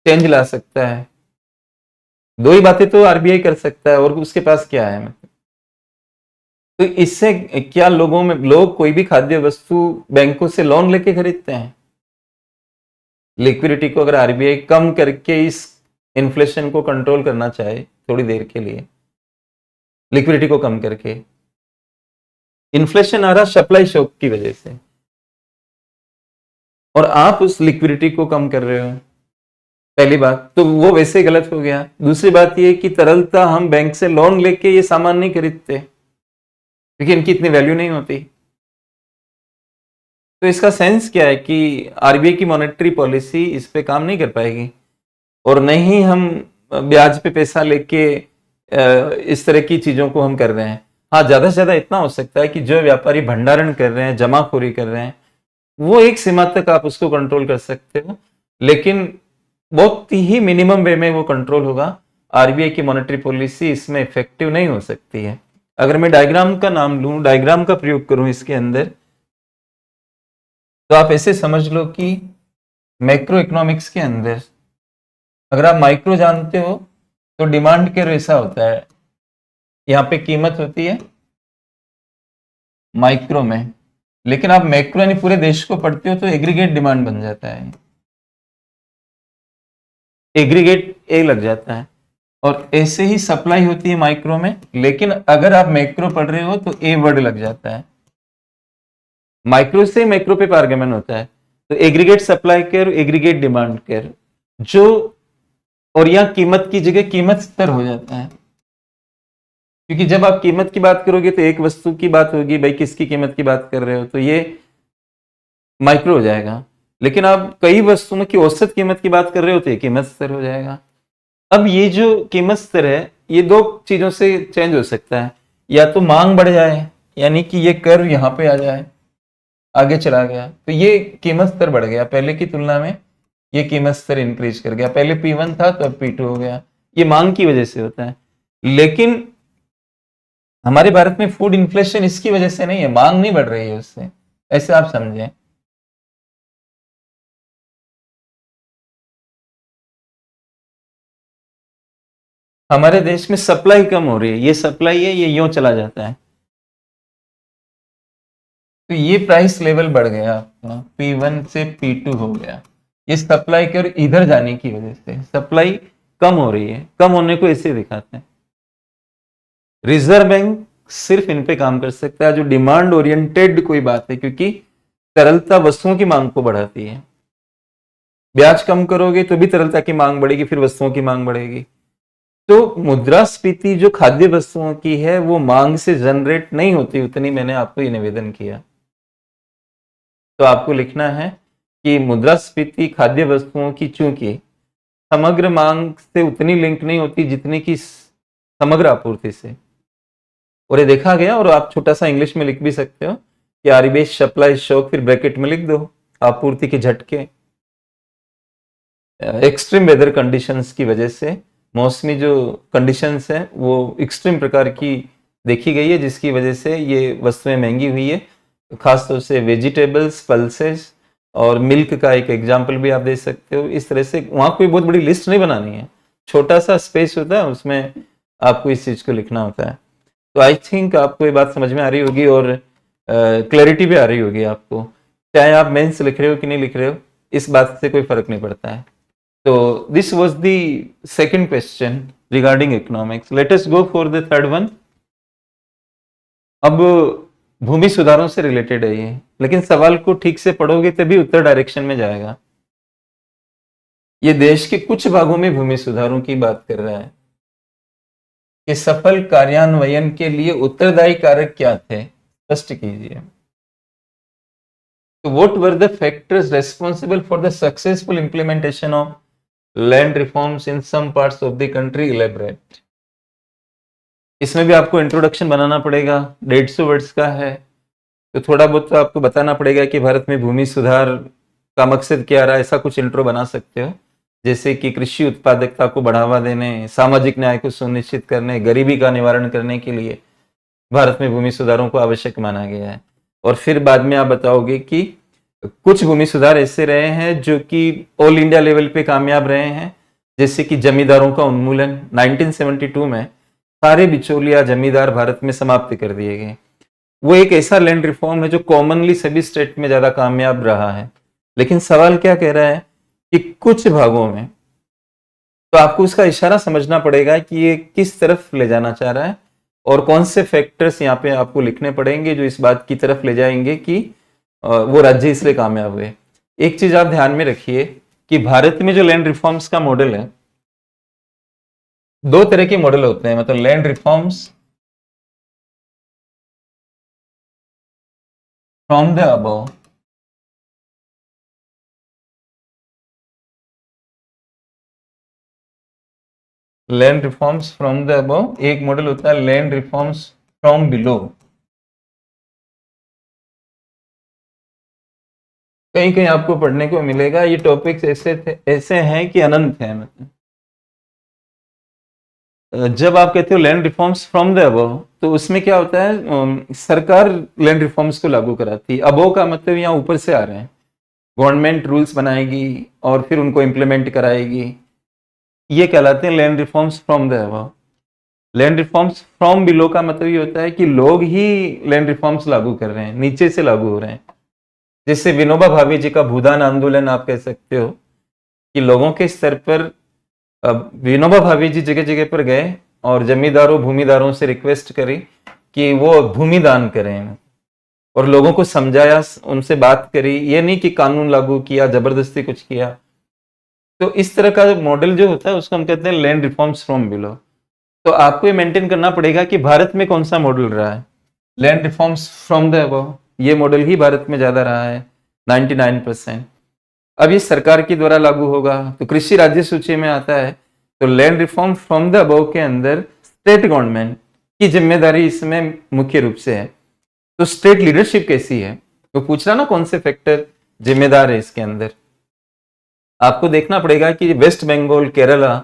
चेंज ला सकता है। दो ही बातें तो आरबीआई कर सकता है, और उसके पास क्या है? तो इससे क्या लोग कोई भी खाद्य वस्तु बैंकों से लोन लेके खरीदते हैं? लिक्विडिटी को अगर आरबीआई कम करके इस इन्फ्लेशन को कंट्रोल करना चाहे थोड़ी देर के लिए, लिक्विडिटी को कम करके, इन्फ्लेशन आ रहा सप्लाई शॉक की वजह से, और आप उस लिक्विडिटी को कम कर रहे हो, पहली बात तो वो वैसे गलत हो गया। दूसरी बात ये कि तरलता, हम बैंक से लोन लेके ये सामान नहीं खरीदते क्योंकि इनकी इतनी वैल्यू नहीं होती। तो इसका सेंस क्या है कि आरबीआई की मॉनेटरी पॉलिसी इस पे काम नहीं कर पाएगी, और नहीं हम ब्याज पे पैसा लेके इस तरह की चीजों को हम कर रहे हैं। हाँ, ज्यादा से ज्यादा इतना हो सकता है कि जो व्यापारी भंडारण कर रहे हैं, जमाखोरी कर रहे हैं, वो एक सीमा तक आप उसको कंट्रोल कर सकते हो, लेकिन बहुत ही मिनिमम वे में वो कंट्रोल होगा। आरबीआई की मॉनेटरी पॉलिसी इसमें इफेक्टिव नहीं हो सकती है। अगर मैं डायग्राम का नाम लूं, डायग्राम का प्रयोग करूं इसके अंदर, तो आप ऐसे समझ लो कि मैक्रो इकोनॉमिक्स के अंदर अगर आप माइक्रो जानते हो तो डिमांड कर्व ऐसा होता है। यहाँ पे कीमत होती है माइक्रो में, लेकिन आप मैक्रो यानी पूरे देश को पढ़ते हो तो एग्रीगेट डिमांड बन जाता है, एग्रीगेट ए लग जाता है। और ऐसे ही सप्लाई होती है माइक्रो में, लेकिन अगर आप मैक्रो पढ़ रहे हो तो ए वर्ड लग जाता है। माइक्रो से मैक्रो पे पारगमन होता है, तो aggregate supply curve, aggregate demand curve, जो, और यहां कीमत की जगह कीमत स्तर हो जाता है, क्योंकि जब आप कीमत की बात करोगे तो एक वस्तु की बात होगी, भाई किसकी कीमत की बात कर रहे हो, तो ये माइक्रो हो जाएगा। लेकिन आप कई वस्तुओं की औसत कीमत की बात कर रहे हो तो ये कीमत स्तर हो जाएगा। अब ये जो कीमत स्तर है, ये दो चीजों से चेंज हो सकता है। या तो मांग बढ़ जाए, यानी कि ये कर्व यहाँ पे आ जाए, आगे चला गया, तो ये कीमत स्तर बढ़ गया, पहले की तुलना में ये कीमत स्तर इंक्रीज कर गया। पहले P1 था तो अब P2 हो गया। ये मांग की वजह से होता है। लेकिन हमारे भारत में फूड इन्फ्लेशन इसकी वजह से नहीं है, मांग नहीं बढ़ रही है उससे, ऐसे आप समझें। हमारे देश में सप्लाई कम हो रही है, ये सप्लाई है, ये यूं चला जाता है, तो ये प्राइस लेवल बढ़ गया आपका, P1 से P2 हो गया। ये सप्लाई की और इधर जाने की वजह से सप्लाई कम हो रही है। कम होने को ऐसे दिखाते हैं। रिजर्व बैंक सिर्फ इन पे काम कर सकता है, जो डिमांड ओरिएंटेड कोई बात है, क्योंकि तरलता वस्तुओं की मांग को बढ़ाती है। ब्याज कम करोगे तो भी तरलता की मांग बढ़ेगी, फिर वस्तुओं की मांग बढ़ेगी। तो मुद्रास्फीति जो खाद्य वस्तुओं की है वो मांग से जनरेट नहीं होती उतनी, मैंने आपको ये निवेदन किया। तो आपको लिखना है कि मुद्रास्फीति खाद्य वस्तुओं की चूंकि समग्र मांग से उतनी लिंक नहीं होती जितनी की समग्र आपूर्ति से, और ये देखा गया। और आप छोटा सा इंग्लिश में लिख भी सकते हो कि आरबीआई सप्लाई शॉक, फिर ब्रैकेट में लिख दो आपूर्ति के झटके, एक्सट्रीम वेदर कंडीशंस की वजह से, मौसमी जो कंडीशंस है वो एक्सट्रीम प्रकार की देखी गई है, जिसकी वजह से ये वस्तुएं महंगी हुई है। खासतौर से वेजिटेबल्स, पल्सेस और मिल्क का एक एग्जाम्पल भी आप दे सकते हो। इस तरह से वहां कोई बहुत बड़ी लिस्ट नहीं बनानी है, छोटा सा स्पेस होता है, उसमें आपको इस चीज को लिखना होता है। तो आई थिंक आपको ये बात समझ में आ रही होगी, और क्लैरिटी भी आ रही होगी आपको। चाहे आप मेंस लिख रहे हो कि नहीं लिख रहे हो, इस बात से कोई फर्क नहीं पड़ता है। So this was the second question regarding economics. Let us go for the third one. अब भूमि सुधारों से रिलेटेड है ये, लेकिन सवाल को ठीक से पढ़ोगे तभी उत्तर डायरेक्शन में जाएगा। ये देश के कुछ भागों में भूमि सुधारों की बात कर रहा है कि सफल कार्यान्वयन के लिए उत्तरदायी कारक क्या थे, स्पष्ट कीजिए। So what were the factors responsible for the successful implementation of land reforms in some parts of the country? Elaborate. इसमें भी आपको इंट्रोडक्शन बनाना पड़ेगा, 150 वर्ड्स का है, तो थोड़ा बहुत तो आपको बताना पड़ेगा कि भारत में भूमि सुधार का मकसद क्या रहा है। ऐसा कुछ इंट्रो बना सकते हो, जैसे कि कृषि उत्पादकता को बढ़ावा देने, सामाजिक न्याय को सुनिश्चित करने, गरीबी का निवारण करने के लिए भारत में भूमि सुधारों को आवश्यक माना गया है। और फिर बाद में आप बताओगे कि कुछ भूमि सुधार ऐसे रहे हैं जो कि ऑल इंडिया लेवल पे कामयाब रहे हैं, जैसे कि जमींदारों का उन्मूलन 1972 में सारे बिचौलिया जमींदार भारत में समाप्त कर दिए गए। वो एक ऐसा लैंड रिफॉर्म है जो कॉमनली सभी स्टेट में ज्यादा कामयाब रहा है। लेकिन सवाल क्या कह रहा है कि कुछ भागों में, तो आपको उसका इशारा समझना पड़ेगा कि ये किस तरफ ले जाना चाह रहा है और कौन से फैक्टर्स यहाँ पे आपको लिखने पड़ेंगे जो इस बात की तरफ ले जाएंगे कि वो राज्य इसलिए कामयाब हुए। एक चीज आप ध्यान में रखिए कि भारत में जो लैंड रिफॉर्म्स का मॉडल है, दो तरह के मॉडल होते हैं, मतलब land reforms from the above, land reforms from the above, एक मॉडल होता है लैंड रिफॉर्म्स फ्रॉम बिलो। कहीं कहीं आपको पढ़ने को मिलेगा, ये टॉपिक्स ऐसे हैं कि अनंत हैं। मतलब जब आप कहते हो land reforms from the above, तो उसमें क्या होता है, सरकार लैंड रिफॉर्म्स को लागू कराती है। अबव का मतलब यहाँ ऊपर से आ रहे हैं, गवर्नमेंट रूल्स बनाएगी और फिर उनको इम्प्लीमेंट कराएगी, ये कहलाते हैं land reforms from the above. Land reforms from below का मतलब ये होता है कि लोग ही लैंड रिफॉर्म्स लागू कर रहे हैं, नीचे से लागू हो रहे हैं। जैसे विनोबा भावे जी का भूदान आंदोलन आप कह सकते हो कि लोगों के स्तर पर विनोबा भावे जी जगह जगह पर गए और जमींदारों भूमिदारों से रिक्वेस्ट करी कि वो भूमि दान करें, और लोगों को समझाया, उनसे बात करी। ये नहीं कि कानून लागू किया, जबरदस्ती कुछ किया। तो इस तरह का मॉडल जो होता है उसको हम कहते हैं लैंड रिफॉर्म्स फ्रॉम बिलो। तो आपको ये मेंटेन करना पड़ेगा कि भारत में कौन सा मॉडल रहा है, land reforms from the above. ये मॉडल ही भारत में ज्यादा रहा है, 99%। अब ये सरकार के द्वारा लागू होगा तो कृषि राज्य सूची में आता है। तो land reform from the above के अंदर स्टेट गवर्नमेंट की जिम्मेदारी इसमें मुख्य रूप से है। तो स्टेट लीडरशिप कैसी है, तो पूछ रहा ना कौन से फैक्टर जिम्मेदार है इसके अंदर। आपको देखना पड़ेगा कि वेस्ट बंगाल, केरला,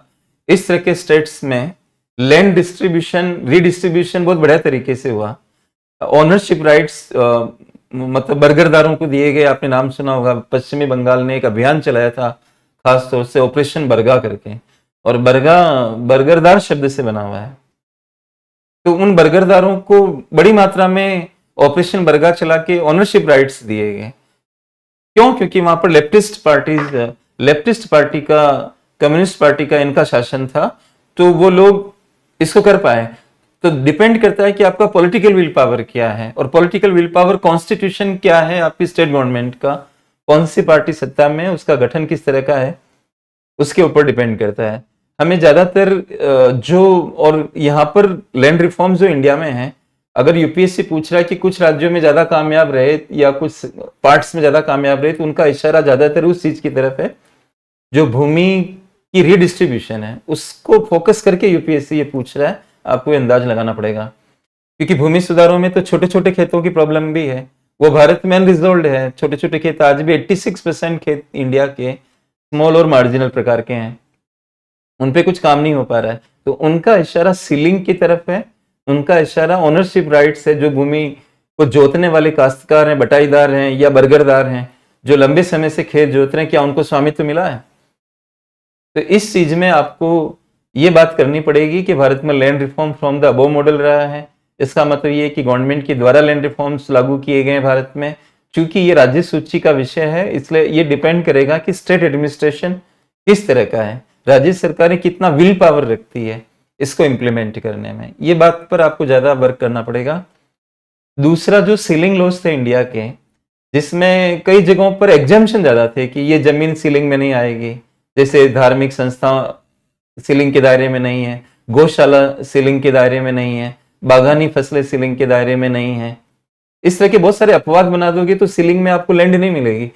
इस तरह के स्टेट्स में लैंड डिस्ट्रीब्यूशन रीडिस्ट्रीब्यूशन बहुत बढ़िया तरीके से हुआ। ओनरशिप राइट्स मतलब बर्गरदारों को दिए गए। आपने नाम सुना होगा, पश्चिमी बंगाल ने एक अभियान चलाया था खास तौर से ऑपरेशन बर्गा करके, और बर्गा बर्गरदार शब्द से बना हुआ है। तो उन बर्गरदारों को बड़ी मात्रा में ऑपरेशन बर्गा चला के ओनरशिप राइट्स दिए गए। क्यों? क्योंकि वहां पर लेफ्टिस्ट पार्टी का, कम्युनिस्ट पार्टी का इनका शासन था, तो वो लोग इसको कर पाए। तो डिपेंड करता है कि आपका पॉलिटिकल विल पावर क्या है, और पॉलिटिकल विल पावर, कॉन्स्टिट्यूशन क्या है आपकी स्टेट गवर्नमेंट का, कौन सी पार्टी सत्ता में, उसका गठन किस तरह का है, उसके ऊपर डिपेंड करता है। हमें ज्यादातर और यहाँ पर लैंड रिफॉर्म्स जो इंडिया में है, अगर यूपीएससी पूछ रहा है कि कुछ राज्यों में ज्यादा कामयाब रहे या कुछ पार्ट्स में ज्यादा कामयाब रहे, तो उनका इशारा ज्यादातर उस चीज की तरफ है जो भूमि की रीडिस्ट्रीब्यूशन है, उसको फोकस करके यूपीएससी ये पूछ रहा है। आपको अंदाज लगाना पड़ेगा, क्योंकि भूमि सुधारों में तो छोटे छोटे खेतों की प्रॉब्लम भी है, वो भारत में अनरिजोल्व है। छोटे छोटे खेत आज भी 86% खेत इंडिया के स्मॉल और मार्जिनल प्रकार के हैं, उन पे कुछ काम नहीं हो पा रहा है। तो उनका इशारा सीलिंग की तरफ है, उनका इशारा ओनरशिप राइट्स है। जो भूमि को जोतने वाले काश्तकार हैं, बटाईदार हैं या बर्गरदार हैं, जो लंबे समय से खेत जोत रहे हैं, क्या उनको स्वामित्व मिला है? तो इस चीज में आपको ये बात करनी पड़ेगी कि भारत में land reform from the above model रहा है। इसका मतलब ये कि गवर्नमेंट के द्वारा लैंड रिफॉर्म्स लागू किए गए भारत में। चूंकि ये राज्य सूची का विषय है, इसलिए ये डिपेंड करेगा कि स्टेट एडमिनिस्ट्रेशन किस तरह का है, राज्य सरकारें कितना विल पावर रखती है इसको इम्प्लीमेंट करने में। ये बात पर आपको ज्यादा वर्क करना पड़ेगा। दूसरा, जो सीलिंग लॉस थे इंडिया के, जिसमें कई जगहों पर एग्जाम्पशन ज्यादा थे कि ये जमीन सीलिंग में नहीं आएगी, जैसे धार्मिक संस्था सीलिंग के दायरे में नहीं है, गौशाला सीलिंग के दायरे में नहीं है, बागानी फसलें सीलिंग के दायरे में नहीं है। इस तरह के बहुत सारे अपवाद बना दोगे तो सीलिंग में आपको लैंड नहीं मिलेगी।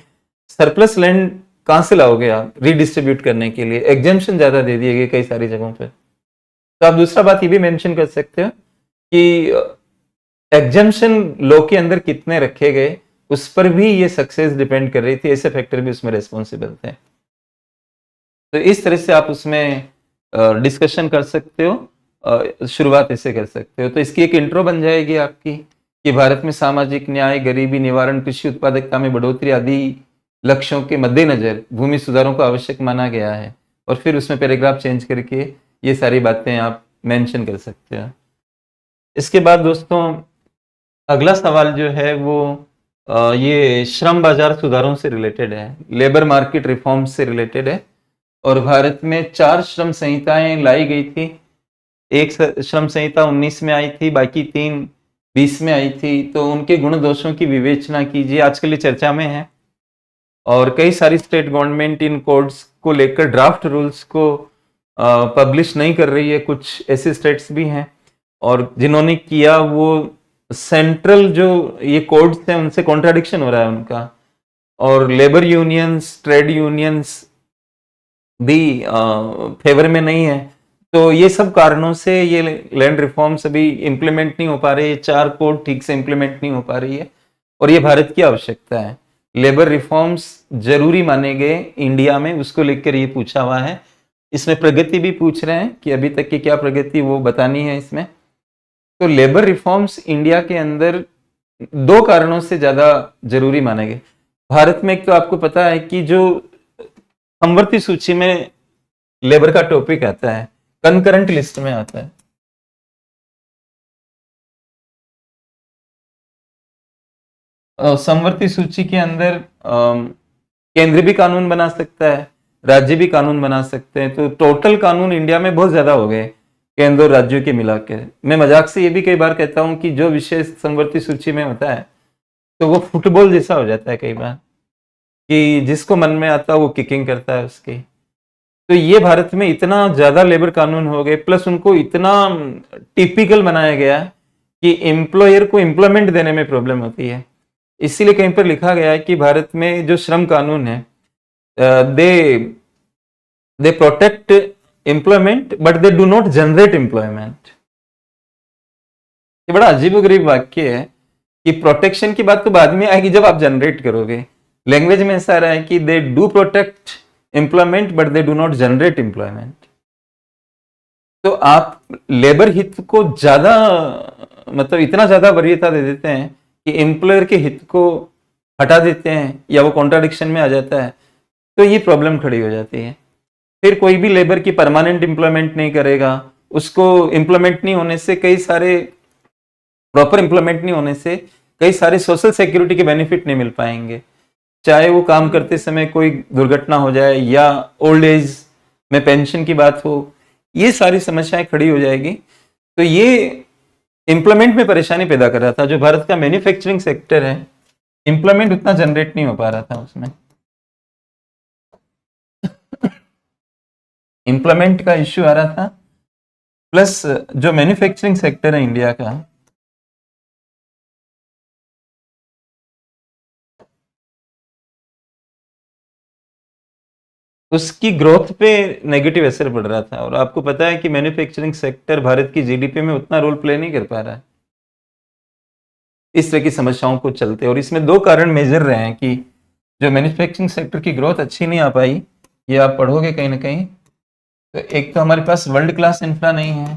सरप्लस लैंड कहां से लाओगे आप रीडिस्ट्रीब्यूट करने के लिए? एग्जेम्पशन ज्यादा दे दिए गए कई सारी जगहों पे। तो आप दूसरा बात ये भी मेंशन कर सकते हो कि एग्जेम्पशन लॉ के अंदर कितने रखे गए, उस पर भी ये सक्सेस डिपेंड कर रही थी, ऐसे फैक्टर भी उसमें रेस्पॉन्सिबल थे। तो इस तरह से आप उसमें डिस्कशन कर सकते हो, शुरुआत ऐसे कर सकते हो। तो इसकी एक इंट्रो बन जाएगी आपकी कि भारत में सामाजिक न्याय, गरीबी निवारण, कृषि उत्पादकता में बढ़ोतरी आदि लक्ष्यों के मद्देनजर भूमि सुधारों को आवश्यक माना गया है। और फिर उसमें पैराग्राफ चेंज करके ये सारी बातें आप मेंशन कर सकते हो। इसके बाद दोस्तों अगला सवाल जो है वो ये श्रम बाजार सुधारों से रिलेटेड है, लेबर मार्केट रिफॉर्म्स से रिलेटेड है। और भारत में 4 श्रम संहिताएं लाई गई थी। एक श्रम संहिता 19 में आई थी, बाकी 3 20 में आई थी। तो उनके गुण दोषों की विवेचना कीजिए, आजकल ये चर्चा में है। और कई सारी स्टेट गवर्नमेंट इन कोड्स को लेकर ड्राफ्ट रूल्स को पब्लिश नहीं कर रही है, कुछ ऐसे स्टेट्स भी हैं। और जिन्होंने किया वो सेंट्रल जो ये कोड्स हैं उनसे कॉन्ट्राडिक्शन हो रहा है उनका। और लेबर यूनियंस, ट्रेड यूनियंस भी फेवर में नहीं है। तो ये सब कारणों से ये लैंड रिफॉर्म्स अभी इंप्लीमेंट नहीं हो पा रही है, 4 कोड ठीक से इंप्लीमेंट नहीं हो पा रही है। और ये भारत की आवश्यकता है। लेबर रिफॉर्म्स जरूरी माने गए इंडिया में, उसको लेकर ये पूछा हुआ है। इसमें प्रगति भी पूछ रहे हैं कि अभी तक की क्या प्रगति वो बतानी है इसमें। तो लेबर रिफॉर्म्स इंडिया के अंदर 2 कारणों से ज्यादा जरूरी माने गए। भारत में एक तो आपको पता है कि जो समवर्ती सूची में लेबर का टॉपिक आता है, कंकरेंट लिस्ट में आता है। समवर्ती सूची के अंदर केंद्र भी कानून बना सकता है, राज्य भी कानून बना सकते हैं। तो टोटल कानून इंडिया में बहुत ज्यादा हो गए केंद्र और राज्यों के मिला के। मैं मजाक से ये भी कई बार कहता हूं कि जो विषय समवर्ती सूची में होता है तो वो फुटबॉल जैसा हो जाता है कई बार, कि जिसको मन में आता है वो किकिंग करता है उसकी। तो ये भारत में इतना ज्यादा लेबर कानून हो गए, प्लस उनको इतना टिपिकल बनाया गया कि एम्प्लॉयर को एम्प्लॉयमेंट देने में प्रॉब्लम होती है। इसीलिए कहीं पर लिखा गया है कि भारत में जो श्रम कानून है, they they protect employment but they do not generate employment. ये बड़ा अजीबोगरीब वाक्य है कि प्रोटेक्शन की बात तो बाद में आएगी जब आप जनरेट करोगे। लैंग्वेज में ऐसा रहा है कि they do protect employment but they do not generate employment. तो आप लेबर हित को ज्यादा, मतलब इतना ज्यादा वरीयता दे देते हैं कि एम्प्लॉयर के हित को हटा देते हैं या वो कॉन्ट्राडिक्शन में आ जाता है। तो ये प्रॉब्लम खड़ी हो जाती है। फिर कोई भी लेबर की परमानेंट इंप्लॉयमेंट नहीं करेगा, उसको इंप्लॉयमेंट नहीं होने से कई सारे, प्रॉपर इंप्लॉयमेंट नहीं होने से कई सारे सोशल सिक्योरिटी के बेनिफिट नहीं मिल पाएंगे। चाहे वो काम करते समय कोई दुर्घटना हो जाए या ओल्ड एज में पेंशन की बात हो, ये सारी समस्याएं खड़ी हो जाएगी। तो ये इंप्लॉयमेंट में परेशानी पैदा कर रहा था। जो भारत का मैन्युफैक्चरिंग सेक्टर है, इंप्लॉयमेंट उतना जनरेट नहीं हो पा रहा था उसमें, इंप्लॉयमेंट का इश्यू आ रहा था। प्लस जो मैन्युफैक्चरिंग सेक्टर है इंडिया का, उसकी ग्रोथ पे नेगेटिव असर पड़ रहा था। और आपको पता है कि मैन्युफैक्चरिंग सेक्टर भारत की जीडीपी में उतना रोल प्ले नहीं कर पा रहा है इस तरह की समस्याओं को चलते। और इसमें 2 कारण मेजर रहे हैं कि जो मैन्युफैक्चरिंग सेक्टर की ग्रोथ अच्छी नहीं आ पाई, ये आप पढ़ोगे कहीं ना कहीं। तो एक तो हमारे पास वर्ल्ड क्लास इंफ्रा नहीं है,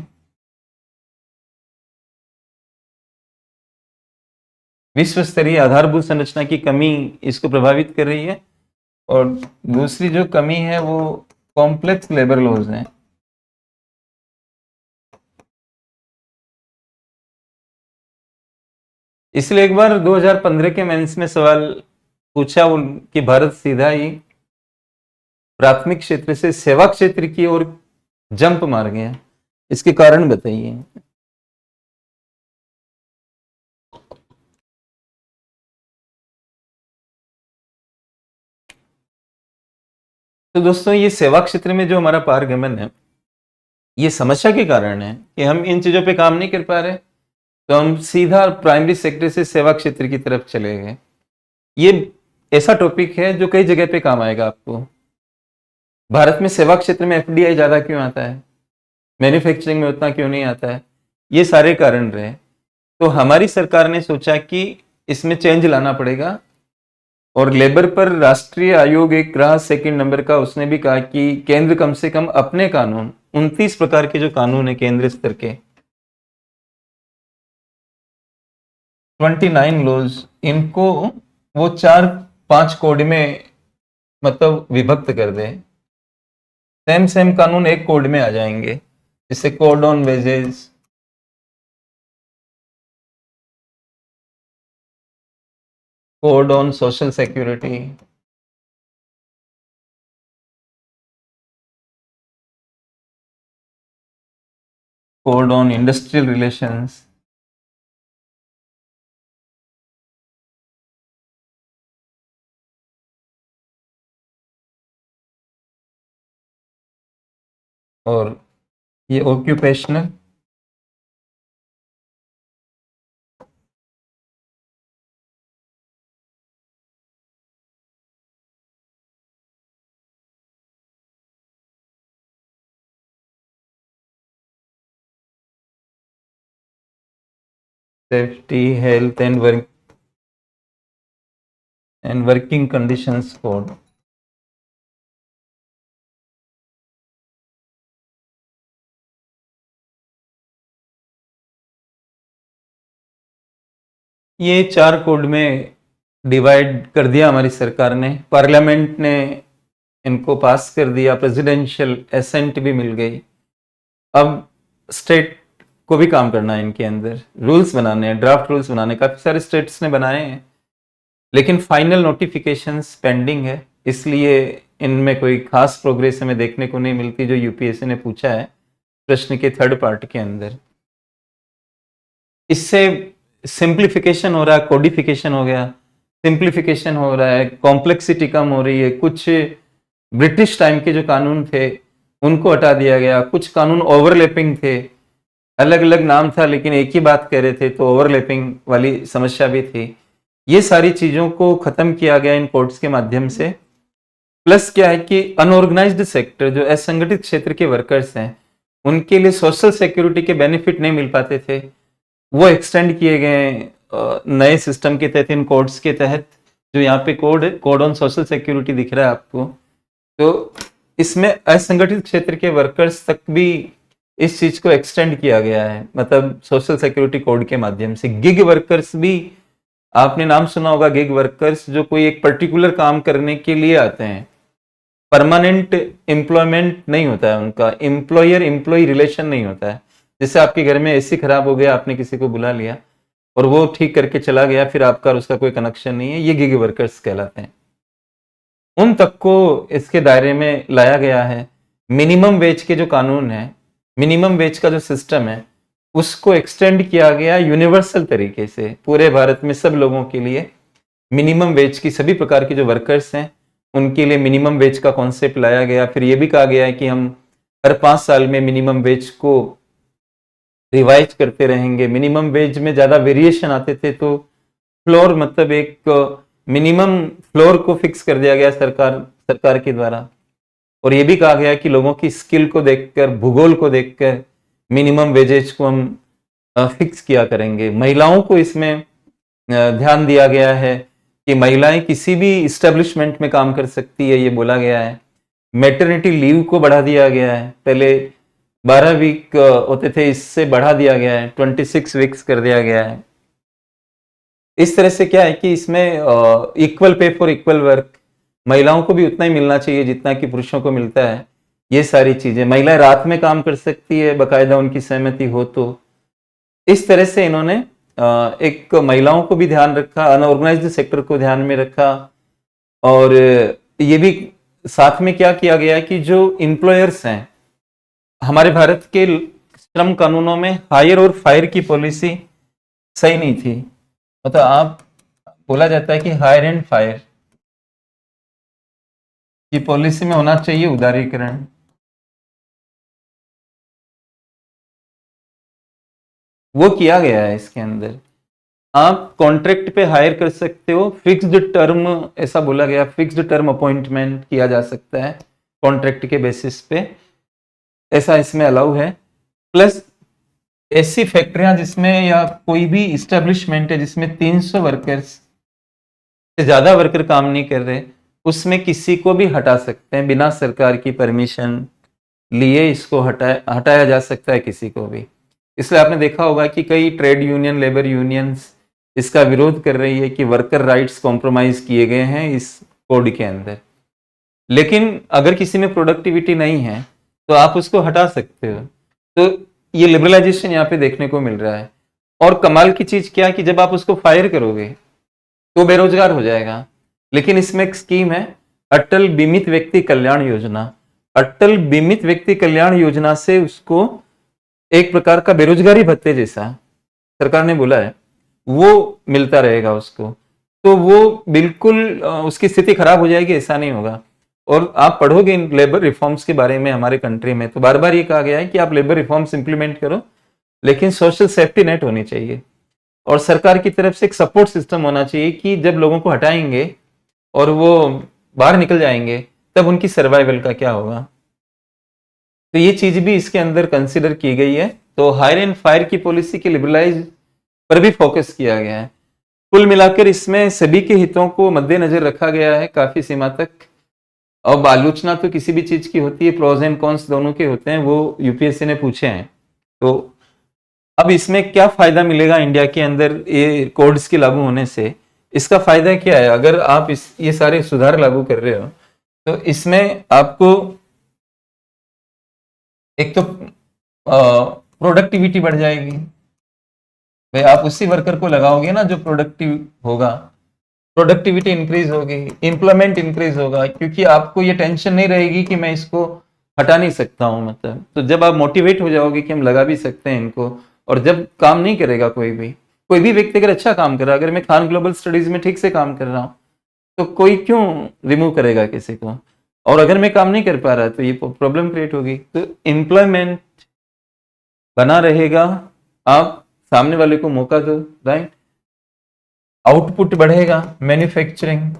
विश्व स्तरीय आधारभूत संरचना की कमी इसको प्रभावित कर रही है। और दूसरी जो कमी है वो कॉम्प्लेक्स लेबर लॉज हैं। इसलिए एक बार 2015 के मेंस में सवाल पूछा कि भारत सीधा ही प्राथमिक क्षेत्र से सेवा क्षेत्र की ओर जंप मार गया, इसके कारण बताइए। तो दोस्तों, ये सेवा क्षेत्र में जो हमारा पारगमन है, ये समस्या के कारण है कि हम इन चीज़ों पे काम नहीं कर पा रहे, तो हम सीधा प्राइमरी सेक्टर से सेवा क्षेत्र की तरफ चले गए। ये ऐसा टॉपिक है जो कई जगह पे काम आएगा आपको। भारत में सेवा क्षेत्र में एफडीआई ज़्यादा क्यों आता है, मैन्युफैक्चरिंग में उतना क्यों नहीं आता है, ये सारे कारण रहे। तो हमारी सरकार ने सोचा कि इसमें चेंज लाना पड़ेगा, और लेबर पर राष्ट्रीय आयोग एक रहा सेकंड नंबर का। उसने भी कहा कि केंद्र कम से कम अपने कानून, 29 प्रकार के जो कानून है केंद्र स्तर के, 29 लॉज, इनको वो 4-5 कोड में मतलब विभक्त कर दे। सेम सेम कानून एक कोड में आ जाएंगे, जैसे code on wages, code on social security, code on industrial relations, और ये occupational, safety, health and working conditions code. ये 4 कोड में डिवाइड कर दिया हमारी सरकार ने, पार्लियामेंट ने इनको पास कर दिया, प्रेसिडेंशियल एसेंट भी मिल गई। अब स्टेट को भी काम करना है, इनके अंदर रूल्स बनाने हैं, ड्राफ्ट रूल्स बनाने, काफी सारे स्टेट्स ने बनाए हैं, लेकिन फाइनल नोटिफिकेशंस पेंडिंग है, इसलिए इनमें कोई खास प्रोग्रेस हमें देखने को नहीं मिलती जो यूपीएससी ने पूछा है प्रश्न के थर्ड पार्ट के अंदर। इससे सिंप्लीफिकेशन हो रहा है, कोडिफिकेशन हो गया, सिंप्लीफिकेशन हो रहा है, कॉम्प्लेक्सिटी कम हो रही है। कुछ ब्रिटिश टाइम के जो कानून थे उनको हटा दिया गया, कुछ कानून ओवरलैपिंग थे, अलग अलग नाम था लेकिन एक ही बात कह रहे थे, तो ओवरलैपिंग वाली समस्या भी थी। ये सारी चीजों को खत्म किया गया इन कोर्ट्स के माध्यम से। प्लस क्या है कि अनऑर्गेनाइज्ड सेक्टर, जो असंगठित क्षेत्र के वर्कर्स हैं, उनके लिए सोशल सिक्योरिटी के बेनिफिट नहीं मिल पाते थे, वो एक्सटेंड किए गए नए सिस्टम के तहत, इन कोड्स के तहत। जो यहाँ पे कोड है, कोड ऑन सोशल सिक्योरिटी दिख रहा है आपको, तो इसमें असंगठित क्षेत्र के वर्कर्स तक भी इस चीज को एक्सटेंड किया गया है, मतलब सोशल सिक्योरिटी कोड के माध्यम से। गिग वर्कर्स भी, आपने नाम सुना होगा, गिग वर्कर्स जो कोई एक पर्टिकुलर काम करने के लिए आते हैं, परमानेंट एम्प्लॉयमेंट नहीं होता है उनका, एम्प्लॉयर एम्प्लॉय रिलेशन नहीं होता है। जैसे आपके घर में एसी खराब हो गया, आपने किसी को बुला लिया और वो ठीक करके चला गया, फिर आपका और उसका कोई कनेक्शन नहीं है, ये गिग वर्कर्स कहलाते हैं। उन तक को इसके दायरे में लाया गया है। मिनिमम वेज के जो कानून है, मिनिमम वेज का जो सिस्टम है, उसको एक्सटेंड किया गया यूनिवर्सल तरीके से पूरे भारत में सब लोगों के लिए। मिनिमम वेज की सभी प्रकार के जो वर्कर्स हैं उनके लिए मिनिमम वेज का कॉन्सेप्ट लाया गया। फिर ये भी कहा गया है कि हम हर 5 साल में मिनिमम वेज को रिवाइज करते रहेंगे। मिनिमम वेज में ज्यादा वेरिएशन आते थे, तो फ्लोर, मतलब एक मिनिमम फ्लोर को फिक्स कर दिया गया सरकार के द्वारा। और ये भी कहा गया कि लोगों की स्किल को देखकर, भूगोल को देखकर मिनिमम वेजेज को हम फिक्स किया करेंगे। महिलाओं को इसमें ध्यान दिया गया है कि महिलाएं किसी भी इस्टेब्लिशमेंट में काम कर सकती है, ये बोला गया है। मैटरनिटी लीव को बढ़ा दिया गया है, पहले 12 वीक होते थे, इससे बढ़ा दिया गया है, 26 वीक्स कर दिया गया है। इस तरह से क्या है कि इसमें equal pay for equal work, महिलाओं को भी उतना ही मिलना चाहिए जितना कि पुरुषों को मिलता है। ये सारी चीजें, महिलाएं रात में काम कर सकती है बकायदा उनकी सहमति हो तो। इस तरह से इन्होंने एक महिलाओं को भी ध्यान रखा, अनऑर्गेनाइज्ड सेक्टर को ध्यान में रखा। और ये भी साथ में क्या किया गया कि जो एम्प्लॉयर्स हैं, हमारे भारत के श्रम कानूनों में हायर और फायर की पॉलिसी सही नहीं थी। मतलब आप, बोला जाता है कि हायर एंड फायर, कि पॉलिसी में होना चाहिए उदारीकरण। वो किया गया है इसके अंदर। आप कॉन्ट्रैक्ट पे हायर कर सकते हो, फिक्स्ड टर्म, ऐसा बोला गया, फिक्स्ड टर्म अपॉइंटमेंट किया जा सकता है कॉन्ट्रैक्ट के बेसिस पे, ऐसा इसमें अलाउ है। प्लस ऐसी फैक्ट्रियां जिसमें या कोई भी इस्टेब्लिशमेंट है जिसमें 300 वर्कर्स से ज्यादा वर्कर काम नहीं कर रहे, उसमें किसी को भी हटा सकते हैं बिना सरकार की परमिशन लिए। इसको हटाया जा सकता है किसी को भी। इसलिए आपने देखा होगा कि कई ट्रेड यूनियन, लेबर यूनियंस इसका विरोध कर रही है कि वर्कर राइट्स कॉम्प्रोमाइज किए गए हैं इस कोड के अंदर। लेकिन अगर किसी में प्रोडक्टिविटी नहीं है तो आप उसको हटा सकते हो। तो ये लिबरलाइजेशन यहाँ पे देखने को मिल रहा है। और कमाल की चीज क्या है कि जब आप उसको फायर करोगे तो बेरोजगार हो जाएगा। लेकिन इसमें एक स्कीम है, अटल बीमित व्यक्ति कल्याण योजना। अटल बीमित व्यक्ति कल्याण योजना से उसको एक प्रकार का बेरोजगारी भत्ते जैसा सरकार ने बोला है, वो मिलता रहेगा उसको। तो वो बिल्कुल उसकी स्थिति खराब हो जाएगी ऐसा नहीं होगा। और आप पढ़ोगे इन लेबर रिफॉर्म्स के बारे में हमारे कंट्री में, तो बार बार ये कहा गया है कि आप लेबर रिफॉर्म्स इंप्लीमेंट करो, लेकिन सोशल सेफ्टी नेट होनी चाहिए और सरकार की तरफ से एक सपोर्ट सिस्टम होना चाहिए कि जब लोगों को हटाएंगे और वो बाहर निकल जाएंगे तब उनकी सर्वाइवल का क्या होगा। तो ये चीज भी इसके अंदर कंसिडर की गई है। तो हायर एंड फायर की पॉलिसी के लिबरलाइज पर भी फोकस किया गया है। कुल मिलाकर इसमें सभी के हितों को मद्देनजर रखा गया है काफी सीमा तक। अब आलोचना तो किसी भी चीज की होती है, प्रोज एंड कॉन्स दोनों के होते हैं, वो यूपीएससी ने पूछे हैं। तो अब इसमें क्या फायदा मिलेगा इंडिया के अंदर ये कोड्स के लागू होने से? इसका फायदा क्या है? अगर आप ये सारे सुधार लागू कर रहे हो तो इसमें आपको एक तो प्रोडक्टिविटी बढ़ जाएगी। भाई आप उसी वर्कर को लगाओगे ना जो प्रोडक्टिव होगा, प्रोडक्टिविटी इंक्रीज होगी, एम्प्लॉयमेंट इंक्रीज होगा, क्योंकि आपको ये टेंशन नहीं रहेगी कि मैं इसको हटा नहीं सकता हूं। मतलब तो जब आप मोटिवेट हो जाओगे कि हम लगा भी सकते हैं इनको, और जब काम नहीं करेगा कोई भी व्यक्ति अगर अच्छा काम कर रहा है, अगर मैं खान ग्लोबल स्टडीज में ठीक से काम कर रहा हूं तो कोई क्यों रिमूव करेगा किसी को? और अगर मैं काम नहीं कर पा रहा तो ये प्रॉब्लम क्रिएट होगी। तो एम्प्लॉयमेंट बना रहेगा, आप सामने वाले को मौका दो, राइट। आउटपुट बढ़ेगा, मैन्युफैक्चरिंग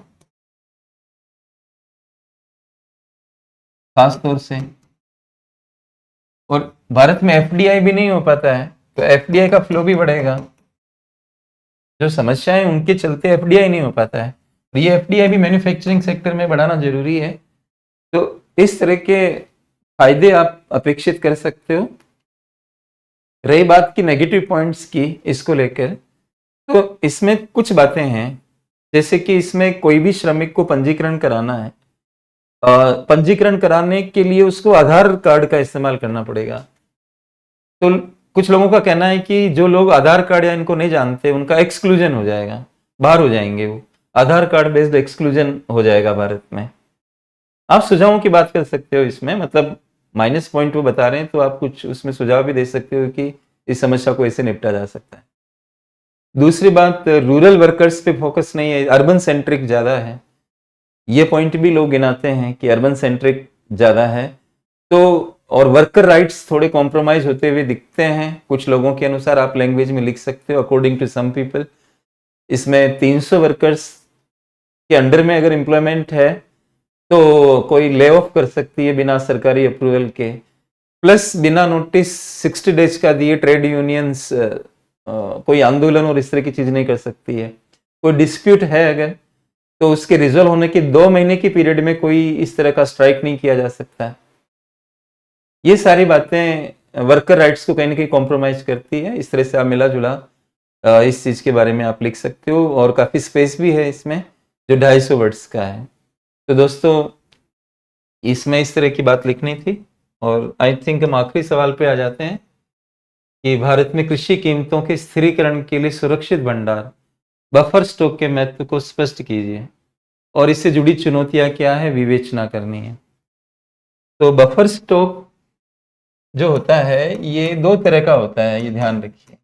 खास तौर से। और भारत में एफडीआई भी नहीं हो पाता है तो एफडीआई का फ्लो भी बढ़ेगा। जो समस्याएं उनके चलते एफडीआई नहीं हो पाता है, ये एफडीआई भी मैन्युफैक्चरिंग सेक्टर में बढ़ाना जरूरी है। तो इस तरह के फायदे आप अपेक्षित कर सकते हो। रही बात की नेगेटिव पॉइंट्स की इसको लेकर, तो इसमें कुछ बातें हैं, जैसे कि इसमें कोई भी श्रमिक को पंजीकरण कराना है, पंजीकरण कराने के लिए उसको आधार कार्ड का इस्तेमाल करना पड़ेगा। तो कुछ लोगों का कहना है कि जो लोग आधार कार्ड या इनको नहीं जानते उनका एक्सक्लूजन हो जाएगा, बाहर हो जाएंगे, वो आधार कार्ड बेस्ड एक्सक्लूजन हो जाएगा भारत में। आप सुझावों की बात कर सकते हो इसमें, मतलब माइनस पॉइंट वो बता रहे हैं तो आप कुछ उसमें सुझाव भी दे सकते हो कि इस समस्या को ऐसे निपटा जा सकता है। दूसरी बात, रूरल वर्कर्स पे फोकस नहीं है, अर्बन सेंट्रिक ज्यादा है। ये पॉइंट भी लोग गिनाते हैं कि अर्बन सेंट्रिक ज्यादा है। तो और वर्कर राइट्स थोड़े कॉम्प्रोमाइज होते हुए दिखते हैं कुछ लोगों के अनुसार। आप लैंग्वेज में लिख सकते हो अकॉर्डिंग टू सम पीपल। इसमें 300 वर्कर्स के अंडर में अगर एम्प्लॉयमेंट है तो कोई ले ऑफ कर सकती है बिना सरकारी अप्रूवल के, प्लस बिना नोटिस 60 डेज का दिए ट्रेड यूनियंस कोई आंदोलन और इस तरह की चीज नहीं कर सकती है। कोई डिस्प्यूट है अगर तो उसके रिजोल्व होने के 2 महीने की पीरियड में कोई इस तरह का स्ट्राइक नहीं किया जा सकता। ये सारी बातें वर्कर राइट्स को कहीं ना कहीं कॉम्प्रोमाइज करती है। इस तरह से आप मिला जुला इस चीज के बारे में आप लिख सकते हो, और काफी स्पेस भी है इसमें जो 250 वर्ड्स का है। तो दोस्तों इसमें इस तरह की बात लिखनी थी। और आई थिंक हम आखिरी सवाल पे आ जाते हैं कि भारत में कृषि कीमतों के स्थिरीकरण के लिए सुरक्षित भंडार बफर स्टॉक के महत्व को स्पष्ट कीजिए और इससे जुड़ी चुनौतियां क्या है, विवेचना करनी है। तो बफर स्टॉक जो होता है ये 2 तरह का होता है, ये ध्यान रखिए।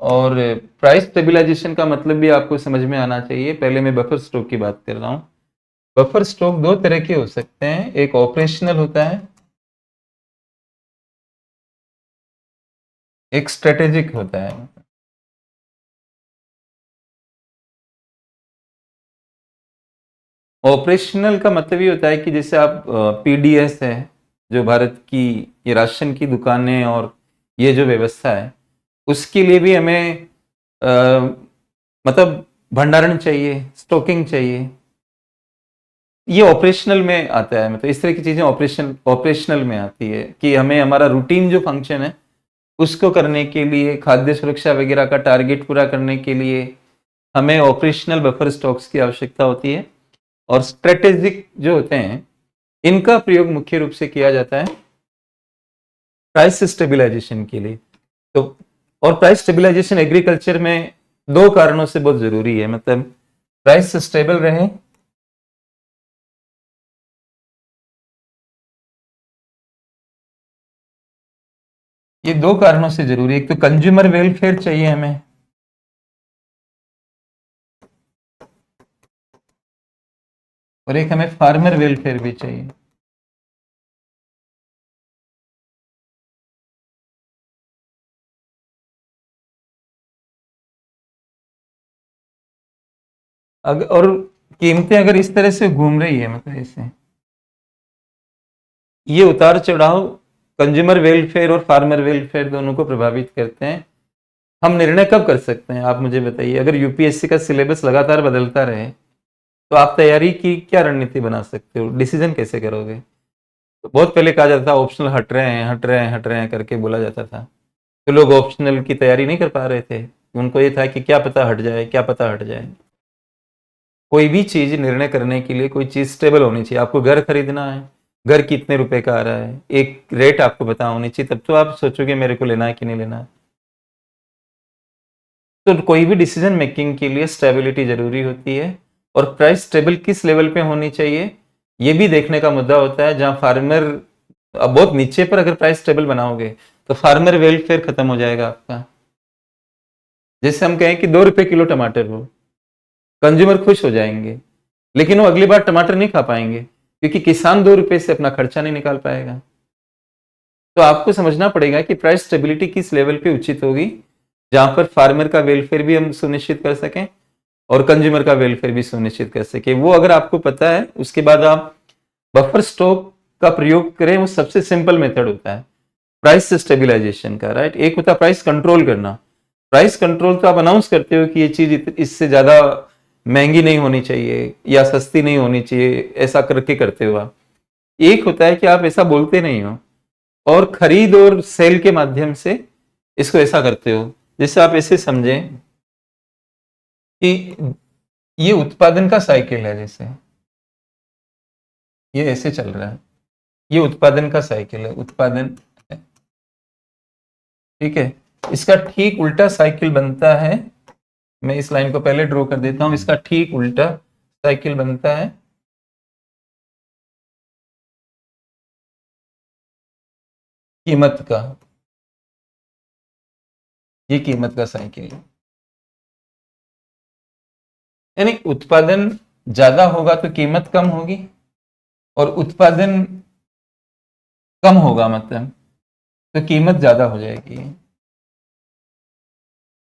और प्राइस स्टेबलाइजेशन का मतलब भी आपको समझ में आना चाहिए। पहले मैं बफर स्टॉक की बात कर रहा हूँ। बफर स्टॉक दो तरह के हो सकते हैं, एक ऑपरेशनल होता है, एक स्ट्रेटेजिक होता है। ऑपरेशनल का मतलब ये होता है कि जैसे आप पीडीएस है, जो भारत की ये राशन की दुकानें और ये जो व्यवस्था है, उसके लिए भी हमें मतलब भंडारण चाहिए, स्टॉकिंग चाहिए। ये ऑपरेशनल में आता है, मतलब इस तरह की चीजें ऑपरेशनल में आती है कि हमें हमारा रूटीन जो फंक्शन है उसको करने के लिए, खाद्य सुरक्षा वगैरह का टारगेट पूरा करने के लिए हमें ऑपरेशनल बफर स्टॉक्स की आवश्यकता होती है। और स्ट्रेटेजिक जो होते हैं इनका प्रयोग मुख्य रूप से किया जाता है प्राइस स्टेबलाइजेशन के लिए। तो और प्राइस स्टेबलाइजेशन एग्रीकल्चर में दो कारणों से बहुत जरूरी है, मतलब प्राइस स्टेबल रहे, ये दो कारणों से जरूरी है। एक तो कंज्यूमर वेलफेयर चाहिए हमें, और एक हमें फार्मर वेलफेयर भी चाहिए। अगर और कीमतें अगर इस तरह से घूम रही है, मतलब ऐसे ये उतार चढ़ाव कंज्यूमर वेलफेयर और फार्मर वेलफेयर दोनों को प्रभावित करते हैं। हम निर्णय कब कर सकते हैं, आप मुझे बताइए। अगर यूपीएससी का सिलेबस लगातार बदलता रहे तो आप तैयारी की क्या रणनीति बना सकते हो, डिसीजन कैसे करोगे? तो बहुत पहले कहा जाता था ऑप्शनल हट रहे हैं, हट रहे हैं, हट रहे हैं करके बोला जाता था, तो लोग ऑप्शनल की तैयारी नहीं कर पा रहे थे। उनको ये था कि क्या पता हट जाए, क्या पता हट जाए। कोई भी चीज निर्णय करने के लिए कोई चीज स्टेबल होनी चाहिए। आपको घर खरीदना है, घर कितने रुपए का आ रहा है, एक रेट आपको पता होनी चाहिए, तब तो आप सोचोगे मेरे को लेना है कि नहीं लेना है। तो कोई भी डिसीजन मेकिंग के लिए स्टेबिलिटी जरूरी होती है। और प्राइस स्टेबल किस लेवल पे होनी चाहिए ये भी देखने का मुद्दा होता है। जहां फार्मर, अब बहुत नीचे पर अगर प्राइस स्टेबल बनाओगे तो फार्मर वेलफेयर खत्म हो जाएगा आपका। जैसे हम कहें कि 2 रुपए किलो टमाटर हो, कंज्यूमर खुश हो जाएंगे, लेकिन वो अगली बार टमाटर नहीं खा पाएंगे क्योंकि किसान 2 रुपए से अपना खर्चा नहीं निकाल पाएगा। तो आपको समझना पड़ेगा कि प्राइस स्टेबिलिटी किस लेवल पे उचित होगी, जहां पर फार्मर का वेलफेयर भी हम सुनिश्चित कर सकें और कंज्यूमर का वेलफेयर भी सुनिश्चित कर सके। वो अगर आपको पता है, उसके बाद आप बफर स्टॉक का प्रयोग करें। वो सबसे सिंपल मेथड होता है प्राइस स्टेबलाइजेशन का, राइट। एक होता है प्राइस कंट्रोल करना। प्राइस कंट्रोल तो आप अनाउंस करते हो कि ये चीज इससे ज्यादा महंगी नहीं होनी चाहिए या सस्ती नहीं होनी चाहिए, ऐसा करके करते हो आप। एक होता है कि आप ऐसा बोलते नहीं हो और खरीद और सेल के माध्यम से इसको ऐसा करते हो। जैसे आप ऐसे समझें कि ये उत्पादन का साइकिल है, जैसे ये ऐसे चल रहा है, ये उत्पादन का साइकिल है, उत्पादन है, ठीक है। इसका ठीक उल्टा साइकिल बनता है, मैं इस लाइन को पहले ड्रॉ कर देता हूं। इसका ठीक उल्टा साइकिल बनता है कीमत का। ये कीमत का साइकिल है, यानी उत्पादन ज्यादा होगा तो कीमत कम होगी, और उत्पादन कम होगा मतलब तो कीमत ज्यादा हो जाएगी।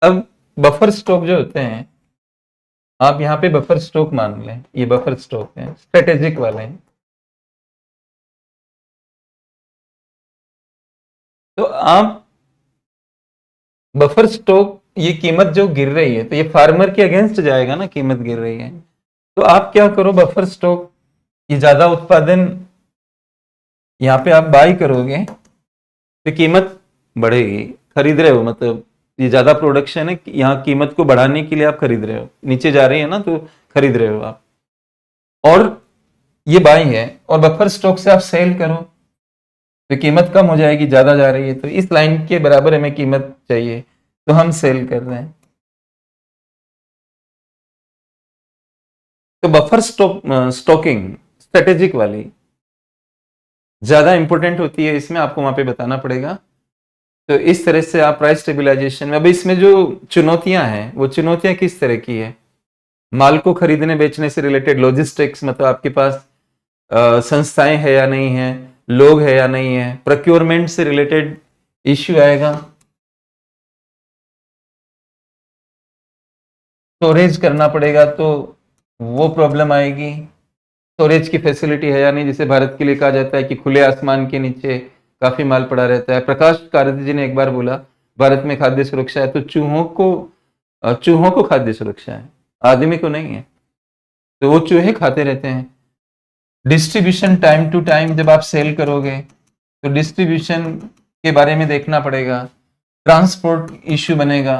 अब बफर स्टॉक जो होते हैं, आप यहाँ पे बफर स्टॉक मान लें, ये बफर स्टॉक है, स्ट्रेटेजिक वाले हैं। तो आप बफर स्टॉक, ये कीमत जो गिर रही है तो ये फार्मर के अगेंस्ट जाएगा ना, कीमत गिर रही है। तो आप क्या करो, बफर स्टॉक, ये ज्यादा उत्पादन यहाँ पे आप बाई करोगे तो कीमत बढ़ेगी। खरीद रहे हो मतलब ये ज्यादा प्रोडक्शन है, यहाँ कीमत को बढ़ाने के लिए आप खरीद रहे हो, नीचे जा रही है ना तो खरीद रहे हो आप, और ये बाई है। और बफर स्टॉक से आप सेल करो तो कीमत कम हो जाएगी, ज्यादा जा रही है, तो इस लाइन के बराबर हमें कीमत चाहिए तो हम सेल कर रहे हैं। तो बफर स्टॉकिंग स्ट्रेटेजिक वाली ज्यादा इंपॉर्टेंट होती है, इसमें आपको वहां पे बताना पड़ेगा। तो इस तरह से आप प्राइस स्टेबिलाईजेशन में, अब इसमें जो चुनौतियां हैं वो चुनौतियां किस तरह की है? माल को खरीदने बेचने से रिलेटेड लॉजिस्टिक्स, मतलब आपके पास संस्थाएं है या नहीं है, लोग है या नहीं है, प्रोक्योरमेंट से रिलेटेड इश्यू आएगा, स्टोरेज करना पड़ेगा तो वो प्रॉब्लम आएगी, स्टोरेज की फैसिलिटी है या नहीं, जिसे भारत के लिए कहा जाता है कि खुले आसमान के नीचे काफी माल पड़ा रहता है। प्रकाश कारती जी ने एक बार बोला भारत में खाद्य सुरक्षा है तो चूहों को खाद्य सुरक्षा है, आदमी को नहीं है, तो वो चूहे खाते रहते हैं। डिस्ट्रीब्यूशन टाइम टू टाइम जब आप सेल करोगे तो डिस्ट्रीब्यूशन के बारे में देखना पड़ेगा, ट्रांसपोर्ट इश्यू बनेगा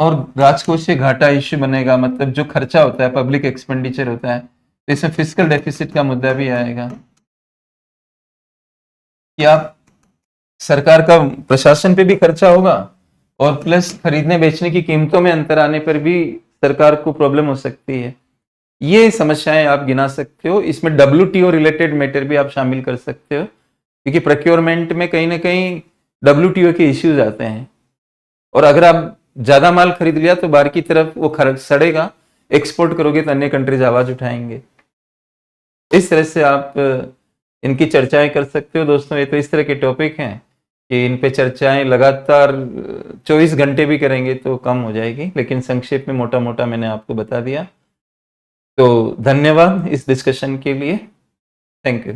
और राजकोषीय घाटा इश्यू बनेगा, मतलब जो खर्चा होता है, पब्लिक एक्सपेंडिचर होता है, तो इसमें फिस्कल डेफिसिट का मुद्दा भी आएगा कि आप सरकार का प्रशासन पे भी खर्चा होगा और प्लस खरीदने बेचने की कीमतों में अंतर आने पर भी सरकार को प्रॉब्लम हो सकती है। ये समस्याएं आप गिना सकते हो। इसमें WTO रिलेटेड मैटर भी आप शामिल कर सकते हो, क्योंकि प्रोक्योरमेंट में कहीं ना कहीं WTO के इश्यूज आते हैं, और अगर आप ज्यादा माल खरीद लिया तो बाहर की तरफ वो खर्च सड़ेगा, एक्सपोर्ट करोगे तो अन्य कंट्रीज आवाज उठाएंगे। इस तरह से आप इनकी चर्चाएं कर सकते हो। दोस्तों, ये तो इस तरह के टॉपिक हैं कि इन पे चर्चाएं लगातार 24 घंटे भी करेंगे तो कम हो जाएगी, लेकिन संक्षेप में मोटा मोटा मैंने आपको बता दिया। तो धन्यवाद इस डिस्कशन के लिए। Thank you.